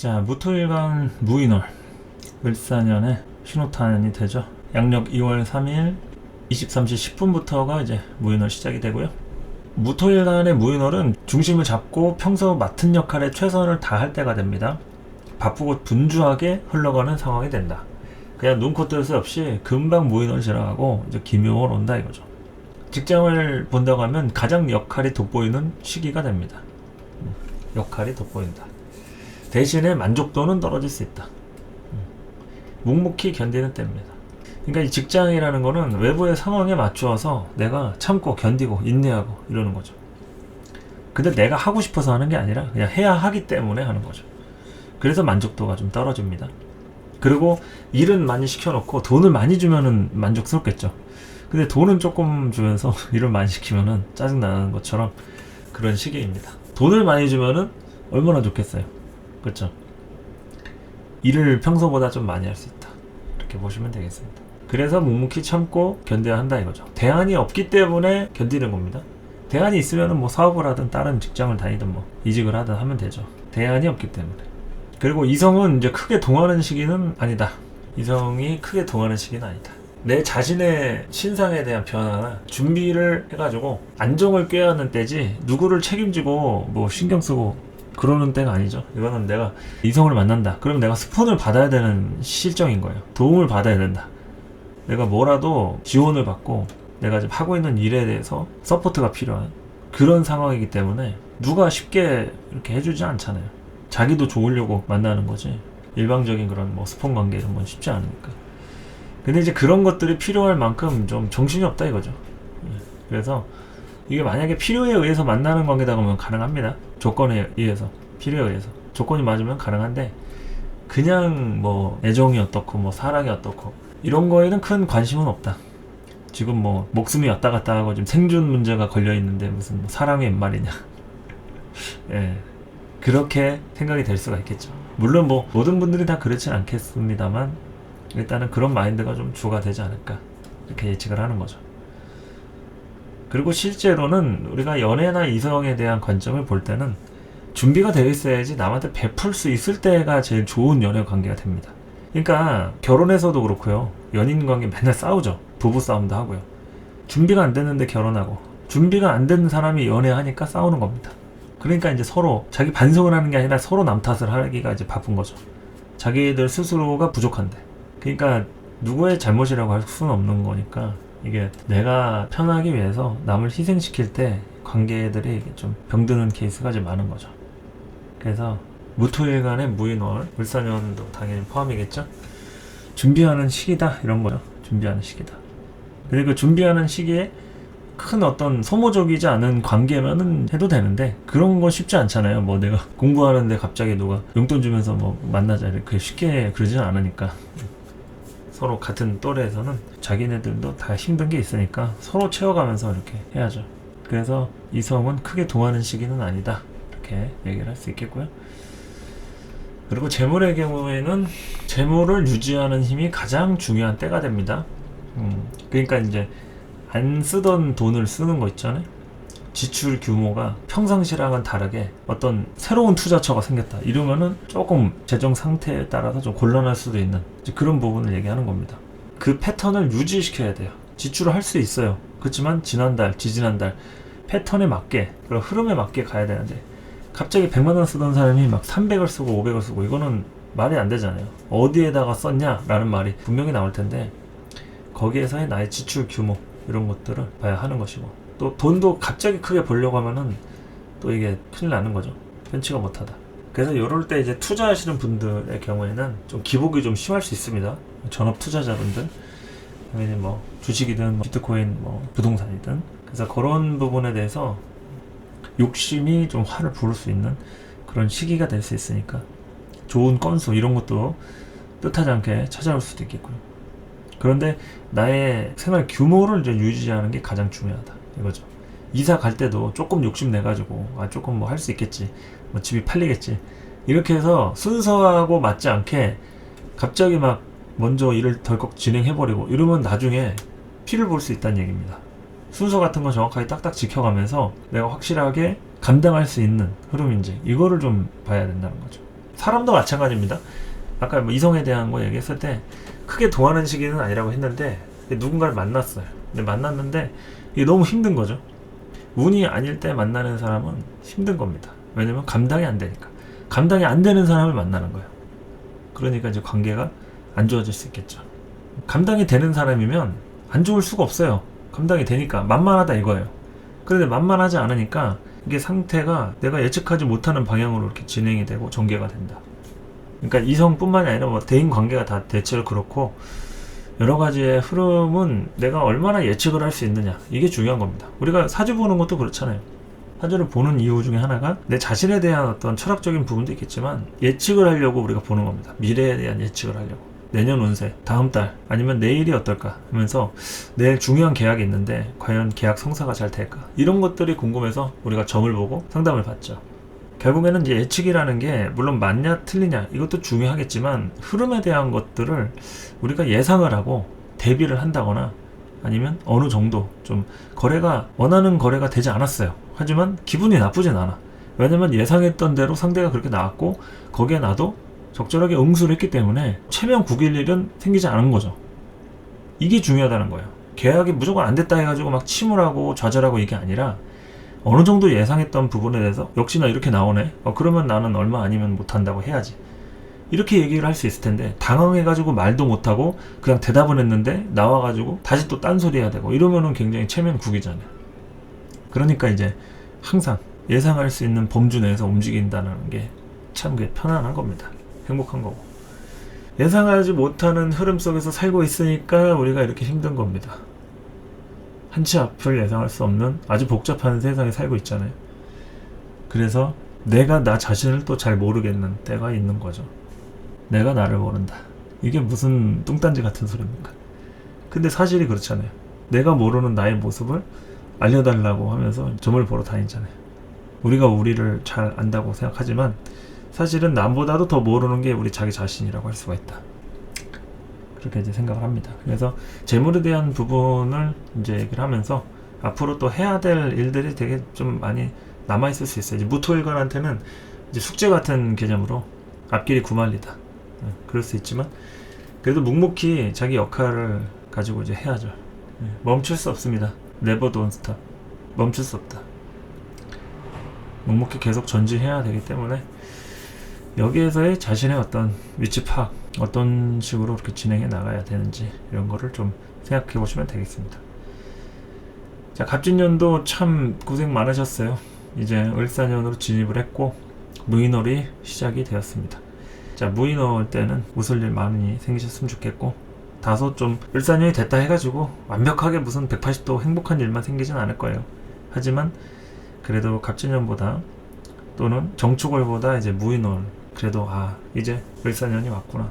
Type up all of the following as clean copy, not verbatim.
자, 무토일간 무인월 을사년에 신호탄이 되죠. 양력 2월 3일 23시 10분부터가 이제 무인월 시작이 되고요. 무토일간의 무인월은 중심을 잡고 평소 맡은 역할에 최선을 다할 때가 됩니다. 바쁘고 분주하게 흘러가는 상황이 된다. 그냥 눈코 뜰 새 없이 금방 무인월 지나가고 이제 기묘월 온다 이거죠. 직장을 본다고 하면 가장 역할이 돋보이는 시기가 됩니다. 역할이 돋보인다. 대신에 만족도는 떨어질 수 있다. 묵묵히 견디는 때입니다. 그러니까 이 직장이라는 거는 외부의 상황에 맞추어서 내가 참고 견디고 인내하고 이러는 거죠. 근데 내가 하고 싶어서 하는 게 아니라 그냥 해야 하기 때문에 하는 거죠. 그래서 만족도가 좀 떨어집니다. 그리고 일은 많이 시켜놓고 돈을 많이 주면은 만족스럽겠죠. 근데 돈은 조금 주면서 일을 많이 시키면은 짜증나는 것처럼 그런 시기입니다. 돈을 많이 주면은 얼마나 좋겠어요. 그렇죠? 일을 평소보다 좀 많이 할 수 있다. 이렇게 보시면 되겠습니다. 그래서 묵묵히 참고 견뎌야 한다 이거죠. 대안이 없기 때문에 견디는 겁니다. 대안이 있으면은 뭐 사업을 하든 다른 직장을 다니든 뭐 이직을 하든 하면 되죠. 대안이 없기 때문에. 그리고 이성은 이제 크게 동하는 시기는 아니다. 이성이 크게 동하는 시기는 아니다. 내 자신의 신상에 대한 변화나 준비를 해가지고 안정을 꾀하는 때지 누구를 책임지고 뭐 신경 쓰고 그러는 때가 아니죠. 이거는 내가 이성을 만난다. 그럼 내가 스폰을 받아야 되는 실정인 거예요. 도움을 받아야 된다. 내가 뭐라도 지원을 받고 내가 지금 하고 있는 일에 대해서 서포트가 필요한 그런 상황이기 때문에 누가 쉽게 이렇게 해주지 않잖아요. 자기도 좋으려고 만나는 거지. 일방적인 그런 뭐 스폰 관계 이런 건 쉽지 않으니까. 근데 이제 그런 것들이 필요할 만큼 좀 정신이 없다 이거죠. 그래서 이게 만약에 필요에 의해서 만나는 관계다 그러면 가능합니다. 조건에 의해서, 필요에 의해서. 조건이 맞으면 가능한데 그냥 뭐 애정이 어떻고 뭐 사랑이 어떻고 이런 거에는 큰 관심은 없다. 지금 뭐 목숨이 왔다 갔다 하고 지금 생존 문제가 걸려 있는데 무슨 뭐 사랑이 웬 말이냐. 예. 그렇게 생각이 될 수가 있겠죠. 물론 뭐 모든 분들이 다 그렇진 않겠습니다만 일단은 그런 마인드가 좀 주가 되지 않을까 이렇게 예측을 하는 거죠. 그리고 실제로는 우리가 연애나 이성에 대한 관점을 볼 때는 준비가 되어 있어야지 남한테 베풀 수 있을 때가 제일 좋은 연애 관계가 됩니다. 그러니까 결혼해서도 그렇고요. 연인 관계 맨날 싸우죠. 부부 싸움도 하고요. 준비가 안 됐는데 결혼하고 준비가 안 된 사람이 연애하니까 싸우는 겁니다. 그러니까 이제 서로 자기 반성을 하는 게 아니라 서로 남 탓을 하기가 이제 바쁜 거죠. 자기들 스스로가 부족한데. 그러니까 누구의 잘못이라고 할 수는 없는 거니까 이게 내가 편하기 위해서 남을 희생시킬 때 관계들이 좀 병드는 케이스가 좀 많은 거죠. 그래서 무토일간의 무인월, 을사년도 당연히 포함이겠죠. 준비하는 시기다 이런 거요. 준비하는 시기다. 그리고 준비하는 시기에 큰 어떤 소모적이지 않은 관계면은 해도 되는데 그런 거 쉽지 않잖아요. 뭐 내가 공부하는데 갑자기 누가 용돈 주면서 뭐 만나자 이렇게 쉽게 그러지는 않으니까 서로 같은 또래에서는 자기네들도 다 힘든 게 있으니까 서로 채워가면서 이렇게 해야죠. 그래서 이성은 크게 동하는 시기는 아니다 이렇게 얘기를 할 수 있겠고요. 그리고 재물의 경우에는 재물을 유지하는 힘이 가장 중요한 때가 됩니다. 그러니까 이제 안 쓰던 돈을 쓰는 거 있잖아요. 지출 규모가 평상시랑은 다르게 어떤 새로운 투자처가 생겼다 이러면은 조금 재정 상태에 따라서 좀 곤란할 수도 있는 그런 부분을 얘기하는 겁니다. 그 패턴을 유지시켜야 돼요. 지출을 할 수 있어요. 그렇지만 지난달, 지지난달 패턴에 맞게 그런 흐름에 맞게 가야 되는데 갑자기 100만 원 쓰던 사람이 막 300을 쓰고 500을 쓰고 이거는 말이 안 되잖아요. 어디에다가 썼냐라는 말이 분명히 나올 텐데 거기에서의 나의 지출 규모 이런 것들을 봐야 하는 것이고 또 돈도 갑자기 크게 벌려고 하면은 또 이게 큰일 나는 거죠. 편치가 못하다. 그래서 이럴 때 이제 투자하시는 분들의 경우에는 좀 기복이 좀 심할 수 있습니다. 전업 투자자분들 당연히 뭐 주식이든 뭐 비트코인 뭐 부동산이든 그래서 그런 부분에 대해서 욕심이 좀 화를 부를 수 있는 그런 시기가 될 수 있으니까 좋은 건수 이런 것도 뜻하지 않게 찾아올 수도 있겠고요. 그런데 나의 생활 규모를 이제 유지하는 게 가장 중요하다 이거죠. 이사 갈 때도 조금 욕심 내가지고 조금 뭐 할 수 있겠지 뭐 집이 팔리겠지 이렇게 해서 순서하고 맞지 않게 갑자기 막 먼저 일을 덜컥 진행해버리고 이러면 나중에 피를 볼 수 있다는 얘기입니다. 순서 같은 거 정확하게 딱딱 지켜가면서 내가 확실하게 감당할 수 있는 흐름인지 이거를 좀 봐야 된다는 거죠. 사람도 마찬가지입니다. 아까 뭐 이성에 대한 거 얘기했을 때 크게 동하는 시기는 아니라고 했는데 누군가를 만났어요. 근데 만났는데 이게 너무 힘든 거죠. 운이 아닐 때 만나는 사람은 힘든 겁니다. 왜냐면 감당이 안 되니까. 감당이 안 되는 사람을 만나는 거예요. 그러니까 이제 관계가 안 좋아질 수 있겠죠. 감당이 되는 사람이면 안 좋을 수가 없어요. 감당이 되니까 만만하다 이거예요. 그런데 만만하지 않으니까 이게 상태가 내가 예측하지 못하는 방향으로 이렇게 진행이 되고 전개가 된다. 그러니까 이성뿐만이 아니라 뭐 대인 관계가 다 대체로 그렇고 여러 가지의 흐름은 내가 얼마나 예측을 할 수 있느냐, 이게 중요한 겁니다. 우리가 사주 보는 것도 그렇잖아요. 사주를 보는 이유 중에 하나가 내 자신에 대한 어떤 철학적인 부분도 있겠지만 예측을 하려고 우리가 보는 겁니다. 미래에 대한 예측을 하려고. 내년 운세, 다음 달, 아니면 내일이 어떨까 하면서 내일 중요한 계약이 있는데 과연 계약 성사가 잘 될까, 이런 것들이 궁금해서 우리가 점을 보고 상담을 받죠. 결국에는 이제 예측이라는 게 물론 맞냐 틀리냐 이것도 중요하겠지만 흐름에 대한 것들을 우리가 예상을 하고 대비를 한다거나 아니면 어느 정도 좀 거래가 원하는 거래가 되지 않았어요. 하지만 기분이 나쁘진 않아. 왜냐면 예상했던 대로 상대가 그렇게 나왔고 거기에 나도 적절하게 응수를 했기 때문에 체면 구길 일은 생기지 않은 거죠. 이게 중요하다는 거예요. 계약이 무조건 안 됐다 해가지고 막 침울하고 좌절하고 이게 아니라 어느 정도 예상했던 부분에 대해서 역시나 이렇게 나오네. 그러면 나는 얼마 아니면 못한다고 해야지. 이렇게 얘기를 할 수 있을 텐데 당황해가지고 말도 못하고 그냥 대답을 했는데 나와가지고 다시 또 딴소리 해야 되고 이러면은 굉장히 체면 구기잖아요. 그러니까 이제 항상 예상할 수 있는 범주 내에서 움직인다는 게 참 편안한 겁니다. 행복한 거고. 예상하지 못하는 흐름 속에서 살고 있으니까 우리가 이렇게 힘든 겁니다. 한치 앞을 예상할 수 없는 아주 복잡한 세상에 살고 있잖아요. 그래서 내가 나 자신을 또 잘 모르겠는 때가 있는 거죠. 내가 나를 모른다. 이게 무슨 뚱딴지 같은 소리입니까? 근데 사실이 그렇잖아요. 내가 모르는 나의 모습을 알려달라고 하면서 점을 보러 다니잖아요. 우리가 우리를 잘 안다고 생각하지만 사실은 남보다도 더 모르는 게 우리 자기 자신이라고 할 수가 있다. 그렇게 이제 생각을 합니다. 그래서 재물에 대한 부분을 이제 얘기를 하면서 앞으로 또 해야 될 일들이 되게 좀 많이 남아있을 수 있어요. 이제 무토일관한테는 이제 숙제 같은 개념으로 앞길이 구말리다. 그럴 수 있지만 그래도 묵묵히 자기 역할을 가지고 이제 해야죠. 멈출 수 없습니다. Never don't stop. 멈출 수 없다. 묵묵히 계속 전진해야 되기 때문에 여기에서의 자신의 어떤 위치 파악, 어떤 식으로 이렇게 진행해 나가야 되는지 이런 거를 좀 생각해 보시면 되겠습니다. 자, 갑진년도 참 고생 많으셨어요. 이제 을사년으로 진입을 했고 무인월이 시작이 되었습니다. 자, 무인월 때는 웃을 일 많이 생기셨으면 좋겠고 다소 좀 을사년이 됐다 해가지고 완벽하게 무슨 180도 행복한 일만 생기진 않을 거예요. 하지만 그래도 갑진년보다 또는 정축월보다 이제 무인월, 그래도 이제 을사년이 왔구나,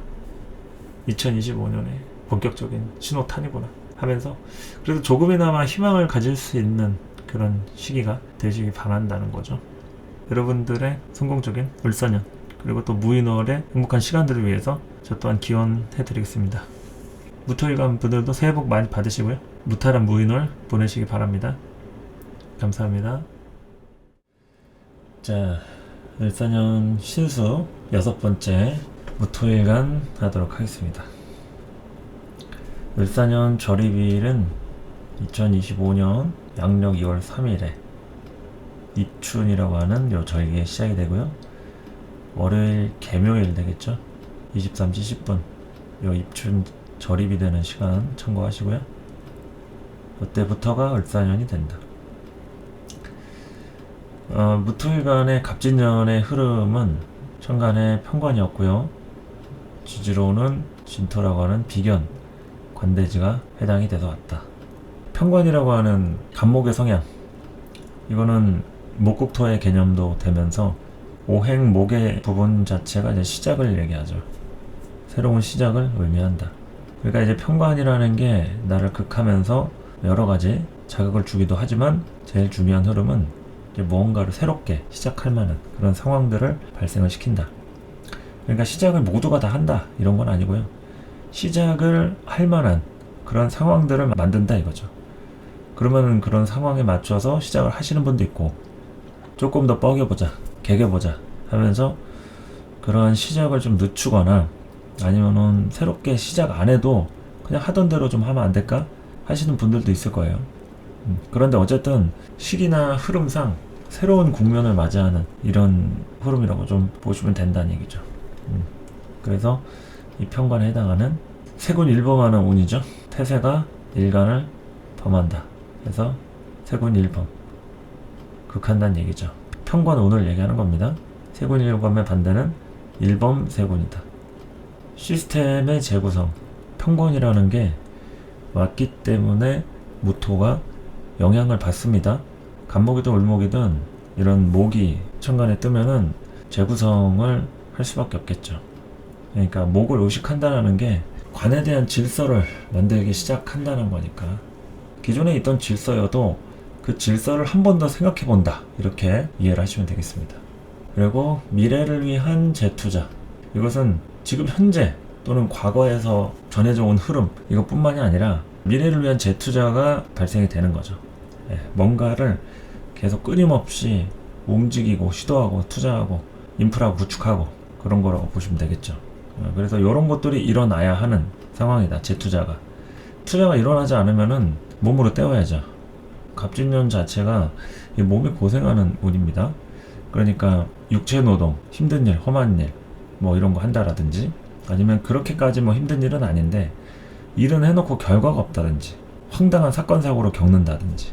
2025년에 본격적인 신호탄이구나 하면서 그래도 조금이나마 희망을 가질 수 있는 그런 시기가 되시기 바란다는 거죠. 여러분들의 성공적인 을사년 그리고 또 무인월의 행복한 시간들을 위해서 저 또한 기원해 드리겠습니다. 무토일관 분들도 새해 복 많이 받으시고요. 무탈한 무인월 보내시기 바랍니다. 감사합니다. 자, 을사년 신수 6번째 무토일관 하도록 하겠습니다. 을사년 절입일은 2025년 양력 2월 3일에 입춘이라고 하는 요 절기에 시작이 되고요. 월요일 개묘일 되겠죠. 23시 10분 요 입춘 절입이 되는 시간 참고하시고요. 그때부터가 을사년이 된다. 무토일간의 갑진년의 흐름은 천간의 편관이었고요. 지지로는 진토라고 하는 비견, 관대지가 해당이 돼서 왔다. 편관이라고 하는 간목의 성향, 이거는 목국토의 개념도 되면서 오행목의 부분 자체가 이제 시작을 얘기하죠. 새로운 시작을 의미한다. 그러니까 이제 편관이라는 게 나를 극하면서 여러 가지 자극을 주기도 하지만 제일 중요한 흐름은 무언가를 새롭게 시작할 만한 그런 상황들을 발생을 시킨다. 그러니까 시작을 모두가 다 한다 이런 건 아니고요. 시작을 할 만한 그런 상황들을 만든다 이거죠. 그러면 그런 상황에 맞춰서 시작을 하시는 분도 있고 조금 더 뻐겨보자, 개겨보자 하면서 그러한 시작을 좀 늦추거나 아니면은 새롭게 시작 안 해도 그냥 하던 대로 좀 하면 안 될까 하시는 분들도 있을 거예요. 그런데 어쨌든 시기나 흐름상 새로운 국면을 맞이하는 이런 흐름이라고 좀 보시면 된다는 얘기죠. 그래서 이 편관에 해당하는 세군 일범하는 운이죠. 태세가 일간을 범한다. 그래서 세군 일범 극한다는 얘기죠. 편관 운을 얘기하는 겁니다. 세군 일범의 반대는 일범 세군이다. 시스템의 재구성, 편관이라는 게 왔기 때문에 무토가 영향을 받습니다. 간목이든 을목이든 이런 목이 천간에 뜨면은 재구성을 할 수밖에 없겠죠. 그러니까 목을 의식한다는 게 관에 대한 질서를 만들기 시작한다는 거니까 기존에 있던 질서여도 그 질서를 한 번 더 생각해 본다, 이렇게 이해를 하시면 되겠습니다. 그리고 미래를 위한 재투자, 이것은 지금 현재 또는 과거에서 전해져 온 흐름, 이것뿐만이 아니라 미래를 위한 재투자가 발생이 되는 거죠. 뭔가를 계속 끊임없이 움직이고 시도하고 투자하고 인프라 구축하고 그런 거라고 보시면 되겠죠. 그래서 이런 것들이 일어나야 하는 상황이다. 재투자가. 투자가 일어나지 않으면은 몸으로 때워야죠. 갑진년 자체가 이 몸이 고생하는 운입니다. 그러니까 육체노동, 힘든 일, 험한 일, 뭐 이런 거 한다라든지, 아니면 그렇게까지 뭐 힘든 일은 아닌데 일은 해놓고 결과가 없다든지, 황당한 사건 사고를 겪는다든지,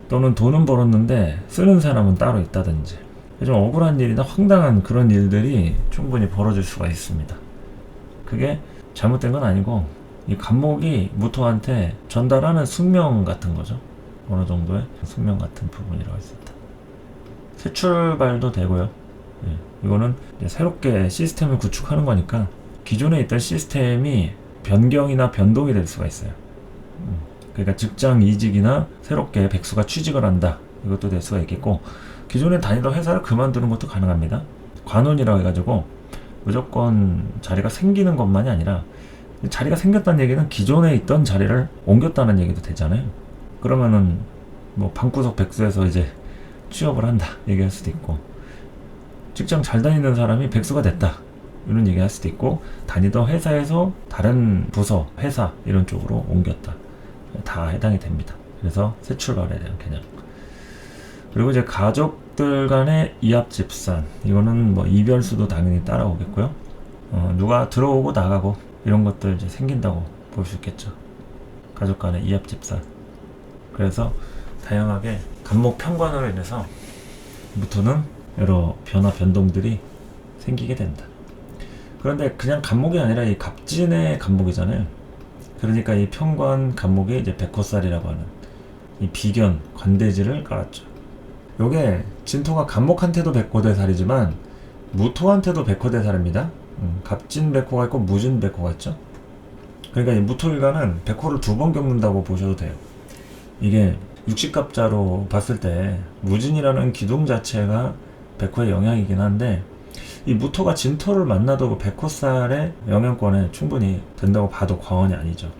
또는 돈은 벌었는데 쓰는 사람은 따로 있다든지, 좀 억울한 일이나 황당한 그런 일들이 충분히 벌어질 수가 있습니다. 그게 잘못된 건 아니고 이 간목이 무토한테 전달하는 숙명 같은 거죠. 어느 정도의 숙명 같은 부분이라고 할 수 있다. 새 출발도 되고요. 이거는 새롭게 시스템을 구축하는 거니까 기존에 있던 시스템이 변경이나 변동이 될 수가 있어요. 그러니까 직장 이직이나 새롭게 백수가 취직을 한다, 이것도 될 수가 있겠고, 기존에 다니던 회사를 그만두는 것도 가능합니다. 관운이라고 해가지고 무조건 자리가 생기는 것만이 아니라, 자리가 생겼다는 얘기는 기존에 있던 자리를 옮겼다는 얘기도 되잖아요. 그러면은 뭐 방구석 백수에서 이제 취업을 한다 얘기할 수도 있고, 직장 잘 다니는 사람이 백수가 됐다 이런 얘기할 수도 있고, 다니던 회사에서 다른 부서, 회사 이런 쪽으로 옮겼다, 다 해당이 됩니다. 그래서 새 출발에 대한 개념. 그리고 이제 가족들 간의 이합집산, 이거는 뭐 이별수도 당연히 따라오겠고요. 누가 들어오고 나가고 이런 것들 이제 생긴다고 볼 수 있겠죠. 가족 간의 이합집산. 그래서 다양하게 간목 편관으로 인해서 무토는 여러 변화 변동들이 생기게 된다. 그런데 그냥 간목이 아니라 이 갑진의 간목이잖아요. 그러니까 이 편관 간목이 이제 백호살이라고 하는 이 비견 관대지를 깔았죠. 요게 진토가 간목한테도 백호대살이지만 무토한테도 백호대살입니다. 갑진 백호가 있고 무진 백호가 있죠. 그러니까 이 무토일간은 백호를 2번 겪는다고 보셔도 돼요. 이게 육식갑자로 봤을 때 무진이라는 기둥 자체가 백호의 영향이긴 한데, 이 무토가 진토를 만나도 백호살의 영향권에 충분히 된다고 봐도 과언이 아니죠.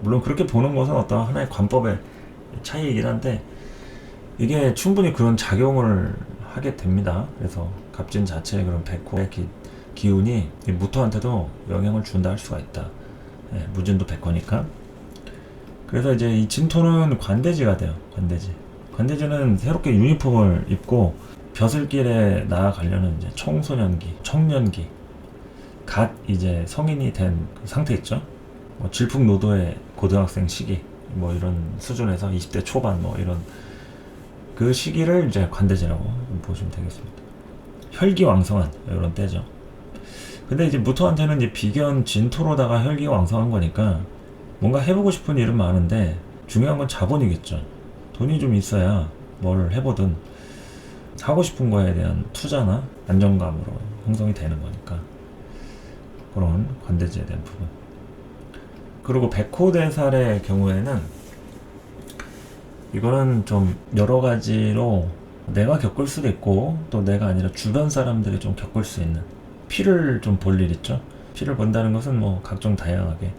물론 그렇게 보는 것은 어떤 하나의 관법의 차이이긴 한데, 이게 충분히 그런 작용을 하게 됩니다. 그래서 갑진 자체의 그런 백호의 기운이 무토한테도 영향을 준다 할 수가 있다. 무진도 백호니까. 그래서 이제 이 진토는 관대지가 돼요. 관대지는 새롭게 유니폼을 입고 벼슬길에 나아가려는 이제 청소년기, 청년기, 갓 이제 성인이 된 그 상태 있죠. 뭐 질풍노도의 고등학생 시기, 뭐 이런 수준에서 20대 초반 뭐 이런 그 시기를 이제 관대지라고 보시면 되겠습니다. 혈기왕성한 이런 때죠. 근데 이제 무토한테는 이제 비견 진토로다가 혈기왕성한 거니까 뭔가 해보고 싶은 일은 많은데 중요한 건 자본이겠죠. 돈이 좀 있어야 뭘 해보든 하고 싶은 거에 대한 투자나 안정감으로 형성이 되는 거니까, 그런 관대지에 대한 부분. 그리고 백호대살의 경우에는 이거는 좀 여러 가지로 내가 겪을 수도 있고, 또 내가 아니라 주변 사람들이 좀 겪을 수 있는 피를 좀 볼 일 있죠. 피를 본다는 것은 뭐 각종 다양하게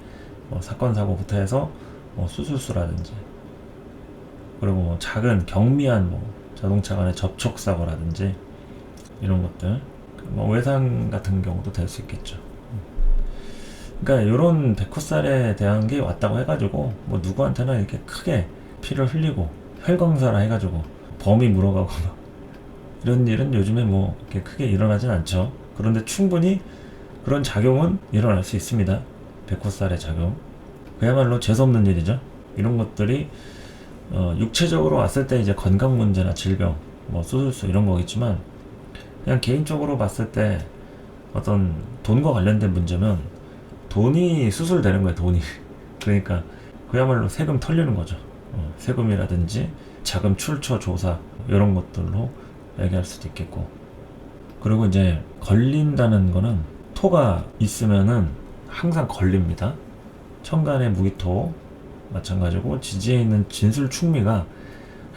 뭐 사건 사고부터 해서 뭐 수술수라든지, 그리고 뭐 작은 경미한 뭐 자동차 간의 접촉 사고라든지 이런 것들, 뭐 외상 같은 경우도 될 수 있겠죠. 그러니까 이런 백호살에 대한 게 왔다고 해가지고 뭐 누구한테나 이렇게 크게 피를 흘리고 혈광사라 해가지고 범이 물어가고 막 이런 일은 요즘에 뭐 이렇게 크게 일어나진 않죠. 그런데 충분히 그런 작용은 일어날 수 있습니다. 백호살의 작용. 그야말로 재수없는 일이죠. 이런 것들이 육체적으로 왔을 때 이제 건강 문제나 질병, 뭐 수술수 이런 거겠지만 그냥 개인적으로 봤을 때 어떤 돈과 관련된 문제면 돈이 수술되는 거예요. 돈이. 그러니까 그야말로 세금 털리는 거죠. 세금이라든지 자금 출처 조사 이런 것들로 얘기할 수도 있겠고. 그리고 이제 걸린다는 거는 토가 있으면은 항상 걸립니다. 천간의 무기토 마찬가지고 지지에 있는 진술충미가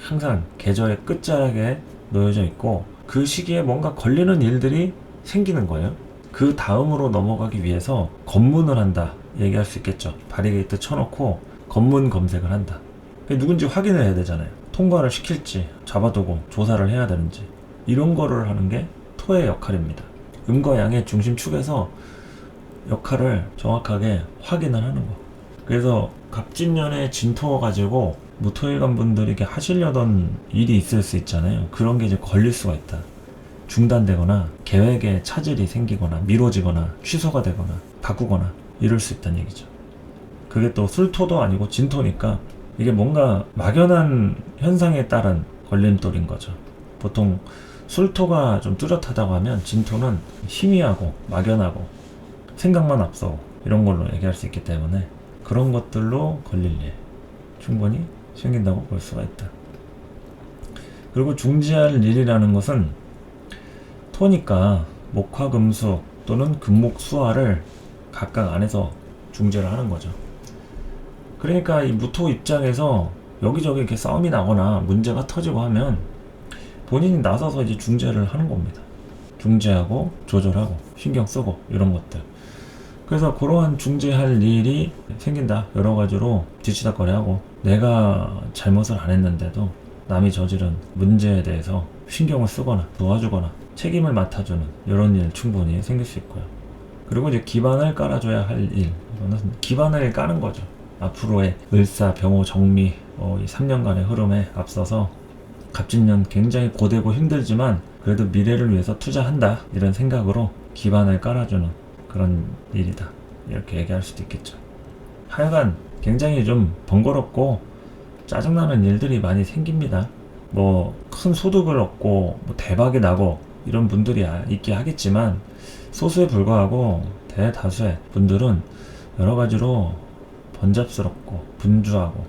항상 계절의 끝자락에 놓여져 있고 그 시기에 뭔가 걸리는 일들이 생기는 거예요. 그 다음으로 넘어가기 위해서 검문을 한다 얘기할 수 있겠죠. 바리게이트 쳐놓고 검문 검색을 한다. 누군지 확인을 해야 되잖아요. 통과를 시킬지 잡아두고 조사를 해야 되는지 이런 거를 하는 게 토의 역할입니다. 음과 양의 중심축에서 역할을 정확하게 확인을 하는 거. 그래서 갑진년에 진토 가지고 무토일관 분들에게 하시려던 일이 있을 수 있잖아요. 그런 게 이제 걸릴 수가 있다. 중단되거나 계획에 차질이 생기거나 미뤄지거나 취소가 되거나 바꾸거나 이럴 수 있다는 얘기죠. 그게 또 술토도 아니고 진토니까 이게 뭔가 막연한 현상에 따른 걸림돌인 거죠. 보통 술토가 좀 뚜렷하다고 하면 진토는 희미하고 막연하고 생각만 앞서고 이런 걸로 얘기할 수 있기 때문에 그런 것들로 걸릴 일 충분히 생긴다고 볼 수가 있다. 그리고 중지할 일이라는 것은 토니까 목화금수 또는 금목수화를 각각 안에서 중재를 하는 거죠. 그러니까 이 무토 입장에서 여기저기 이렇게 싸움이 나거나 문제가 터지고 하면 본인이 나서서 이제 중재를 하는 겁니다. 중재하고 조절하고 신경 쓰고 이런 것들. 그래서 그러한 중재할 일이 생긴다. 여러 가지로 뒤치다거리하고 내가 잘못을 안 했는데도 남이 저지른 문제에 대해서 신경을 쓰거나 도와주거나 책임을 맡아주는 이런 일 충분히 생길 수 있고요. 그리고 이제 기반을 깔아줘야 할 일. 이거는 기반을 까는 거죠. 앞으로의 을사, 병호, 정미 이 3년간의 흐름에 앞서서 갑진년 굉장히 고되고 힘들지만 그래도 미래를 위해서 투자한다 이런 생각으로 기반을 깔아주는 그런 일이다 이렇게 얘기할 수도 있겠죠. 하여간 굉장히 좀 번거롭고 짜증나는 일들이 많이 생깁니다. 뭐 큰 소득을 얻고 뭐 대박이 나고 이런 분들이 있긴 하겠지만 소수에 불과하고 대다수의 분들은 여러 가지로 번잡스럽고 분주하고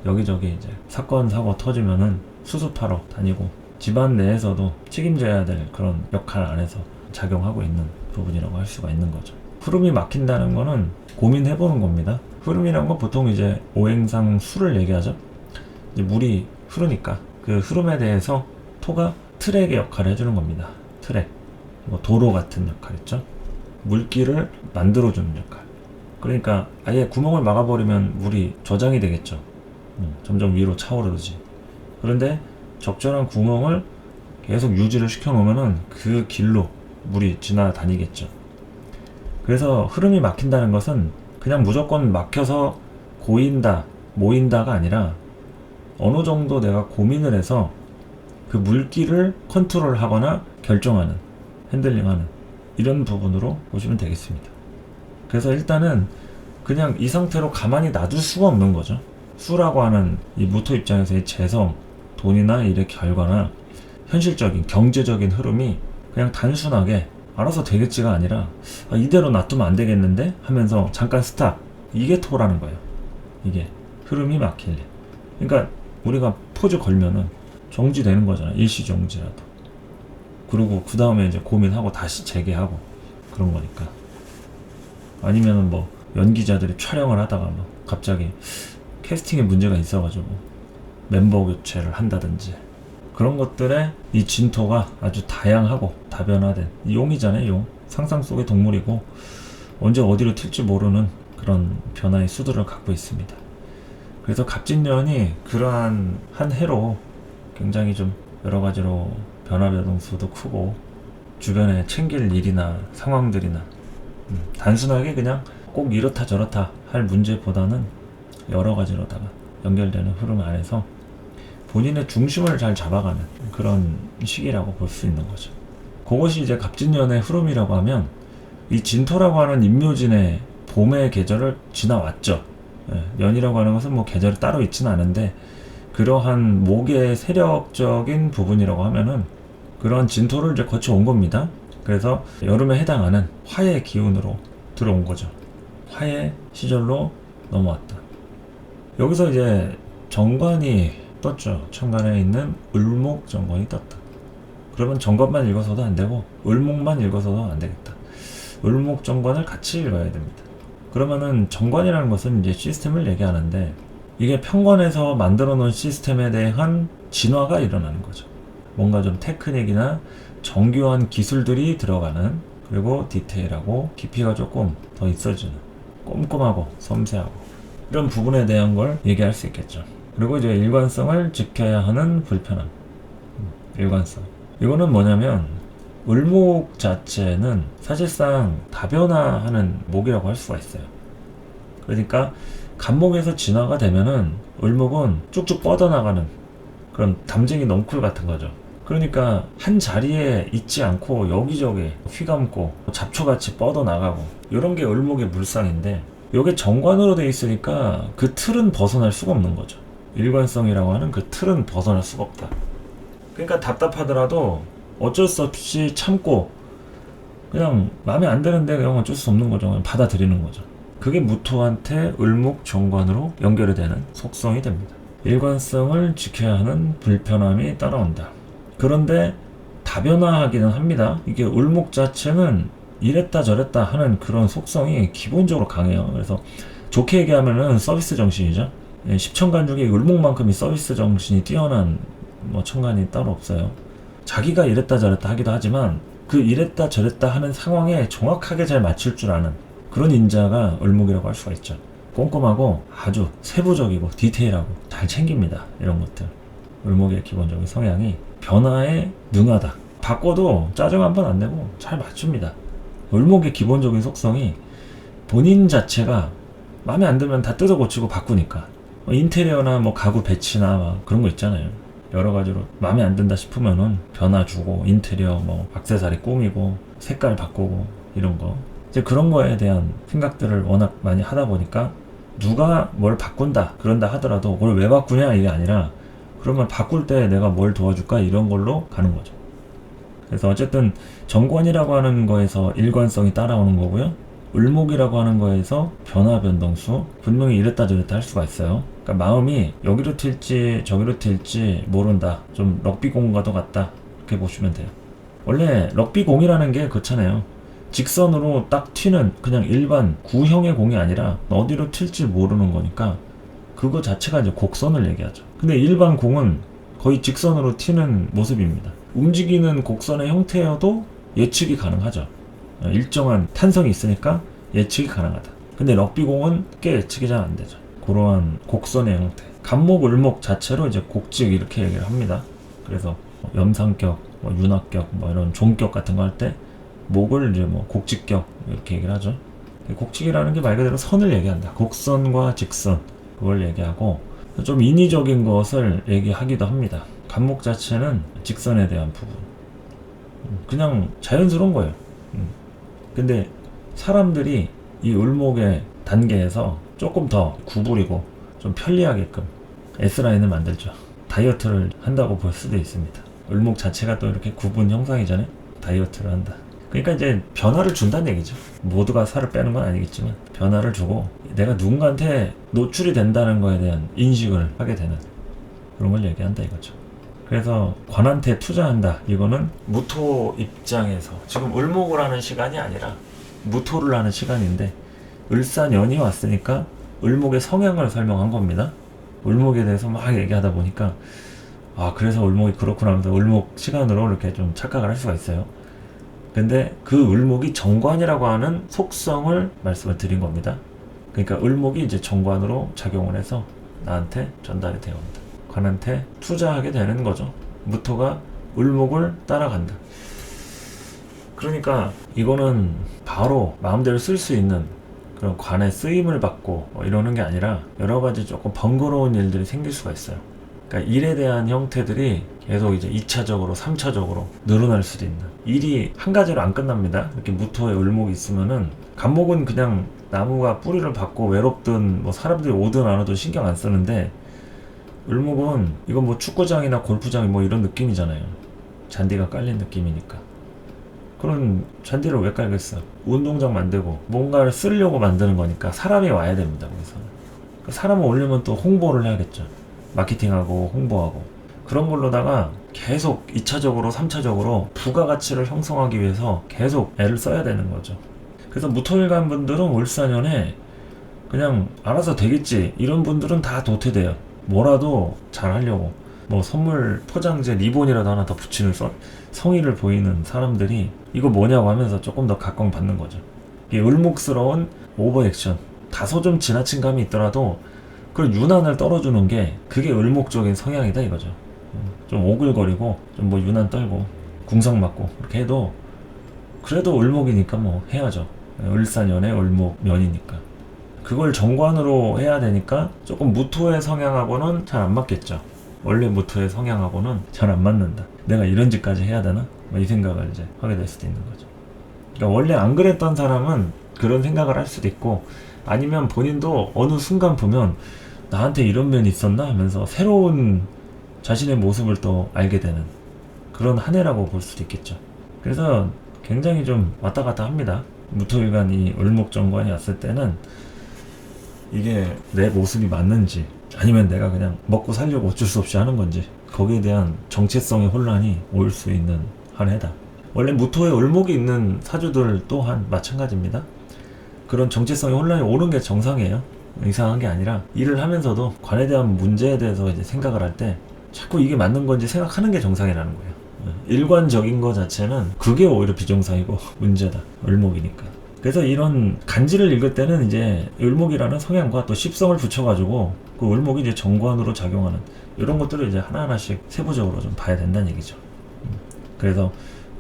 여기저기 이제 사건 사고 터지면은 수습하러 다니고 집안 내에서도 책임져야 될 그런 역할 안에서 작용하고 있는 부분이라고 할 수가 있는 거죠. 흐름이 막힌다는 거는 고민해보는 겁니다. 흐름이란 건 보통 이제 오행상 수를 얘기하죠. 이제 물이 흐르니까 그 흐름에 대해서 토가 트랙의 역할을 해주는 겁니다. 트랙, 뭐 도로 같은 역할 있죠. 물길을 만들어주는 역할. 그러니까 아예 구멍을 막아버리면 물이 저장이 되겠죠. 점점 위로 차오르지. 그런데 적절한 구멍을 계속 유지를 시켜놓으면은 그 길로 물이 지나다니겠죠. 그래서 흐름이 막힌다는 것은 그냥 무조건 막혀서 고인다, 모인다가 아니라 어느 정도 내가 고민을 해서 그 물길을 컨트롤하거나 결정하는, 핸들링하는 이런 부분으로 보시면 되겠습니다. 그래서 일단은 그냥 이 상태로 가만히 놔둘 수가 없는 거죠. 수라고 하는 이 무토 입장에서의 재성, 돈이나 일의 결과나 현실적인 경제적인 흐름이 그냥 단순하게 알아서 되겠지가 아니라 이대로 놔두면 안 되겠는데 하면서 잠깐 스탑. 이게 토라는 거예요. 이게 흐름이 막힐. 그러니까 우리가 포즈 걸면은 정지되는 거잖아. 일시 정지라도. 그리고 그 다음에 이제 고민하고 다시 재개하고 그런 거니까. 아니면은 뭐 연기자들이 촬영을 하다가 막 갑자기 캐스팅에 문제가 있어가지고 멤버 교체를 한다든지 그런 것들에 이 진토가 아주 다양하고 다변화된 용이잖아요. 용. 상상 속의 동물이고 언제 어디로 튈지 모르는 그런 변화의 수들을 갖고 있습니다. 그래서 갑진년이 그러한 한 해로 굉장히 좀 여러 가지로 변화 변동수도 크고 주변에 챙길 일이나 상황들이나 단순하게 그냥 꼭 이렇다 저렇다 할 문제보다는 여러 가지로다가 연결되는 흐름 안에서 본인의 중심을 잘 잡아가는 그런 시기라고 볼 수 있는 거죠. 그것이 이제 갑진년의 흐름이라고 하면 이 진토라고 하는 임묘진의 봄의 계절을 지나왔죠. 연이라고 하는 것은 뭐 계절이 따로 있지는 않은데 그러한 목의 세력적인 부분이라고 하면은 그런 진토를 이제 거쳐온 겁니다. 그래서 여름에 해당하는 화의 기운으로 들어온 거죠. 화의 시절로 넘어왔다. 여기서 이제 정관이 떴죠. 천간에 있는 을목 정관이 떴다. 그러면 정관만 읽어서도 안 되고 을목만 읽어서도 안 되겠다. 을목 정관을 같이 읽어야 됩니다. 그러면은 정관이라는 것은 이제 시스템을 얘기하는데 이게 편관에서 만들어 놓은 시스템에 대한 진화가 일어나는 거죠. 뭔가 좀 테크닉이나 정교한 기술들이 들어가는, 그리고 디테일하고 깊이가 조금 더 있어지는, 꼼꼼하고 섬세하고 이런 부분에 대한 걸 얘기할 수 있겠죠. 그리고 이제 일관성을 지켜야 하는 불편함. 일관성. 이거는 뭐냐면 을목 자체는 사실상 다변화하는 목이라고 할 수가 있어요. 그러니까 간목에서 진화가 되면은 을목은 쭉쭉 뻗어나가는 그런 담쟁이 넝쿨 같은 거죠. 그러니까 한 자리에 있지 않고 여기저기 휘감고 잡초같이 뻗어나가고 이런 게 을목의 물상인데, 이게 정관으로 돼 있으니까 그 틀은 벗어날 수가 없는 거죠. 일관성이라고 하는 그 틀은 벗어날 수가 없다. 그러니까 답답하더라도 어쩔 수 없이 참고 그냥 마음에 안 드는데 그냥 어쩔 수 없는 거죠. 그냥 받아들이는 거죠. 그게 무토한테 을목 정관으로 연결이 되는 속성이 됩니다. 일관성을 지켜야 하는 불편함이 따라온다. 그런데 다변화하기는 합니다. 이게 을목 자체는 이랬다 저랬다 하는 그런 속성이 기본적으로 강해요. 그래서 좋게 얘기하면은 서비스 정신이죠. 십천간 중에 을목만큼이 서비스 정신이 뛰어난 천간이 따로 없어요. 자기가 이랬다 저랬다 하기도 하지만 그 이랬다 저랬다 하는 상황에 정확하게 잘 맞출 줄 아는 그런 인자가 을목이라고 할 수가 있죠. 꼼꼼하고 아주 세부적이고 디테일하고 잘 챙깁니다. 이런 것들. 을목의 기본적인 성향이 변화에 능하다. 바꿔도 짜증 한 번 안 내고 잘 맞춥니다. 을목의 기본적인 속성이 본인 자체가 마음에 안 들면 다 뜯어 고치고 바꾸니까. 인테리어나 가구 배치나 그런 거 있잖아요. 여러 가지로 마음에 안 든다 싶으면은 변화 주고 인테리어 액세서리 꾸미고 색깔 바꾸고 이런 거. 이제 그런 거에 대한 생각들을 워낙 많이 하다 보니까 누가 뭘 바꾼다 그런다 하더라도 그걸 왜 바꾸냐 이게 아니라 그러면 바꿀 때 내가 뭘 도와줄까 이런 걸로 가는 거죠. 그래서 어쨌든 정관이라고 하는 거에서 일관성이 따라오는 거고요. 을목이라고 하는 거에서 변화 변동수, 분명히 이랬다 저랬다 할 수가 있어요. 그러니까 마음이 여기로 튈지 저기로 튈지 모른다. 좀 럭비공과도 같다. 이렇게 보시면 돼요. 원래 럭비공이라는 게 그렇잖아요. 직선으로 딱 튀는 그냥 일반 구형의 공이 아니라 어디로 튈지 모르는 거니까 그거 자체가 이제 곡선을 얘기하죠. 근데 일반 공은 거의 직선으로 튀는 모습입니다. 움직이는 곡선의 형태여도 예측이 가능하죠. 일정한 탄성이 있으니까 예측이 가능하다. 근데 럭비공은 꽤 예측이 잘 안 되죠. 그러한 곡선의 형태. 간목, 을목 자체로 이제 곡직 이렇게 얘기를 합니다. 그래서 염상격, 윤학격, 이런 종격 같은 거 할 때 목을 이제 곡직격 이렇게 얘기를 하죠. 곡직이라는 게 말 그대로 선을 얘기한다. 곡선과 직선 그걸 얘기하고 좀 인위적인 것을 얘기하기도 합니다. 간목 자체는 직선에 대한 부분. 그냥 자연스러운 거예요. 근데 사람들이 이 을목의 단계에서 조금 더 구부리고 좀 편리하게끔 S라인을 만들죠. 다이어트를 한다고 볼 수도 있습니다. 을목 자체가 또 이렇게 구분 형상이잖아요. 다이어트를 한다. 그러니까 이제 변화를 준다는 얘기죠. 모두가 살을 빼는 건 아니겠지만 변화를 주고 내가 누군가한테 노출이 된다는 거에 대한 인식을 하게 되는 그런 걸 얘기한다 이거죠. 그래서 관한테 투자한다. 이거는 무토 입장에서 지금 을목을 하는 시간이 아니라 무토를 하는 시간인데 을사년이 왔으니까 을목의 성향을 설명한 겁니다. 을목에 대해서 막 얘기하다 보니까 그래서 을목이 그렇구나 하면서 을목 시간으로 이렇게 좀 착각을 할 수가 있어요. 근데 그 을목이 정관이라고 하는 속성을 말씀을 드린 겁니다. 그러니까 을목이 이제 정관으로 작용을 해서 나한테 전달이 되어 온다. 관한테 투자하게 되는 거죠. 무토가 을목을 따라간다. 그러니까 이거는 바로 마음대로 쓸 수 있는 그런 관에 쓰임을 받고 이러는 게 아니라 여러 가지 조금 번거로운 일들이 생길 수가 있어요. 그러니까 일에 대한 형태들이 계속 이제 2차적으로 3차적으로 늘어날 수도 있는, 일이 한 가지로 안 끝납니다. 이렇게 무토에 을목이 있으면은, 간목은 그냥 나무가 뿌리를 받고 외롭든 뭐 사람들이 오든 안 오든 신경 안 쓰는데, 을목은 이건 뭐 축구장이나 골프장 뭐 이런 느낌이잖아요. 잔디가 깔린 느낌이니까. 그런 잔디를 왜 깔겠어? 운동장 만들고 뭔가를 쓰려고 만드는 거니까 사람이 와야 됩니다. 거기서 사람을 오려면 또 홍보를 해야겠죠. 마케팅하고 홍보하고 그런 걸로다가 계속 2차적으로 3차적으로 부가가치를 형성하기 위해서 계속 애를 써야 되는 거죠. 그래서 무토일간 분들은 을사년에 그냥 알아서 되겠지 이런 분들은 다 도태돼요. 뭐라도 잘 하려고 뭐 선물 포장재 리본이라도 하나 더 붙이는 성의를 보이는 사람들이 이거 뭐냐고 하면서 조금 더 각광받는 거죠. 이게 을목스러운 오버액션, 다소 좀 지나친 감이 있더라도 그 유난을 떨어주는 게 그게 을목적인 성향이다 이거죠. 좀 오글거리고 좀 뭐 유난 떨고 궁상 맞고 이렇게 해도 그래도 을목이니까 뭐 해야죠. 을사년에 을목년이니까 그걸 정관으로 해야 되니까 조금 무토의 성향하고는 잘 안 맞겠죠. 원래 무토의 성향하고는 잘 안 맞는다. 내가 이런 짓까지 해야 되나? 뭐 이 생각을 이제 하게 될 수도 있는 거죠. 그러니까 원래 안 그랬던 사람은 그런 생각을 할 수도 있고, 아니면 본인도 어느 순간 보면 나한테 이런 면이 있었나 하면서 새로운 자신의 모습을 또 알게 되는 그런 한 해라고 볼 수도 있겠죠. 그래서 굉장히 좀 왔다 갔다 합니다. 무토일간이 을목정관이 왔을 때는 이게 내 모습이 맞는지 아니면 내가 그냥 먹고 살려고 어쩔 수 없이 하는 건지 거기에 대한 정체성의 혼란이 올 수 있는 한 해다. 원래 무토에 을목이 있는 사주들 또한 마찬가지입니다. 그런 정체성의 혼란이 오는 게 정상이에요. 이상한 게 아니라 일을 하면서도 관에 대한 문제에 대해서 이제 생각을 할 때 자꾸 이게 맞는 건지 생각하는 게 정상이라는 거예요. 일관적인 거 자체는 그게 오히려 비정상이고 문제다. 을목이니까. 그래서 이런 간지를 읽을 때는 이제 을목이라는 성향과 또 십성을 붙여가지고 그 을목이 이제 정관으로 작용하는 이런 것들을 이제 하나하나씩 세부적으로 좀 봐야 된다는 얘기죠. 그래서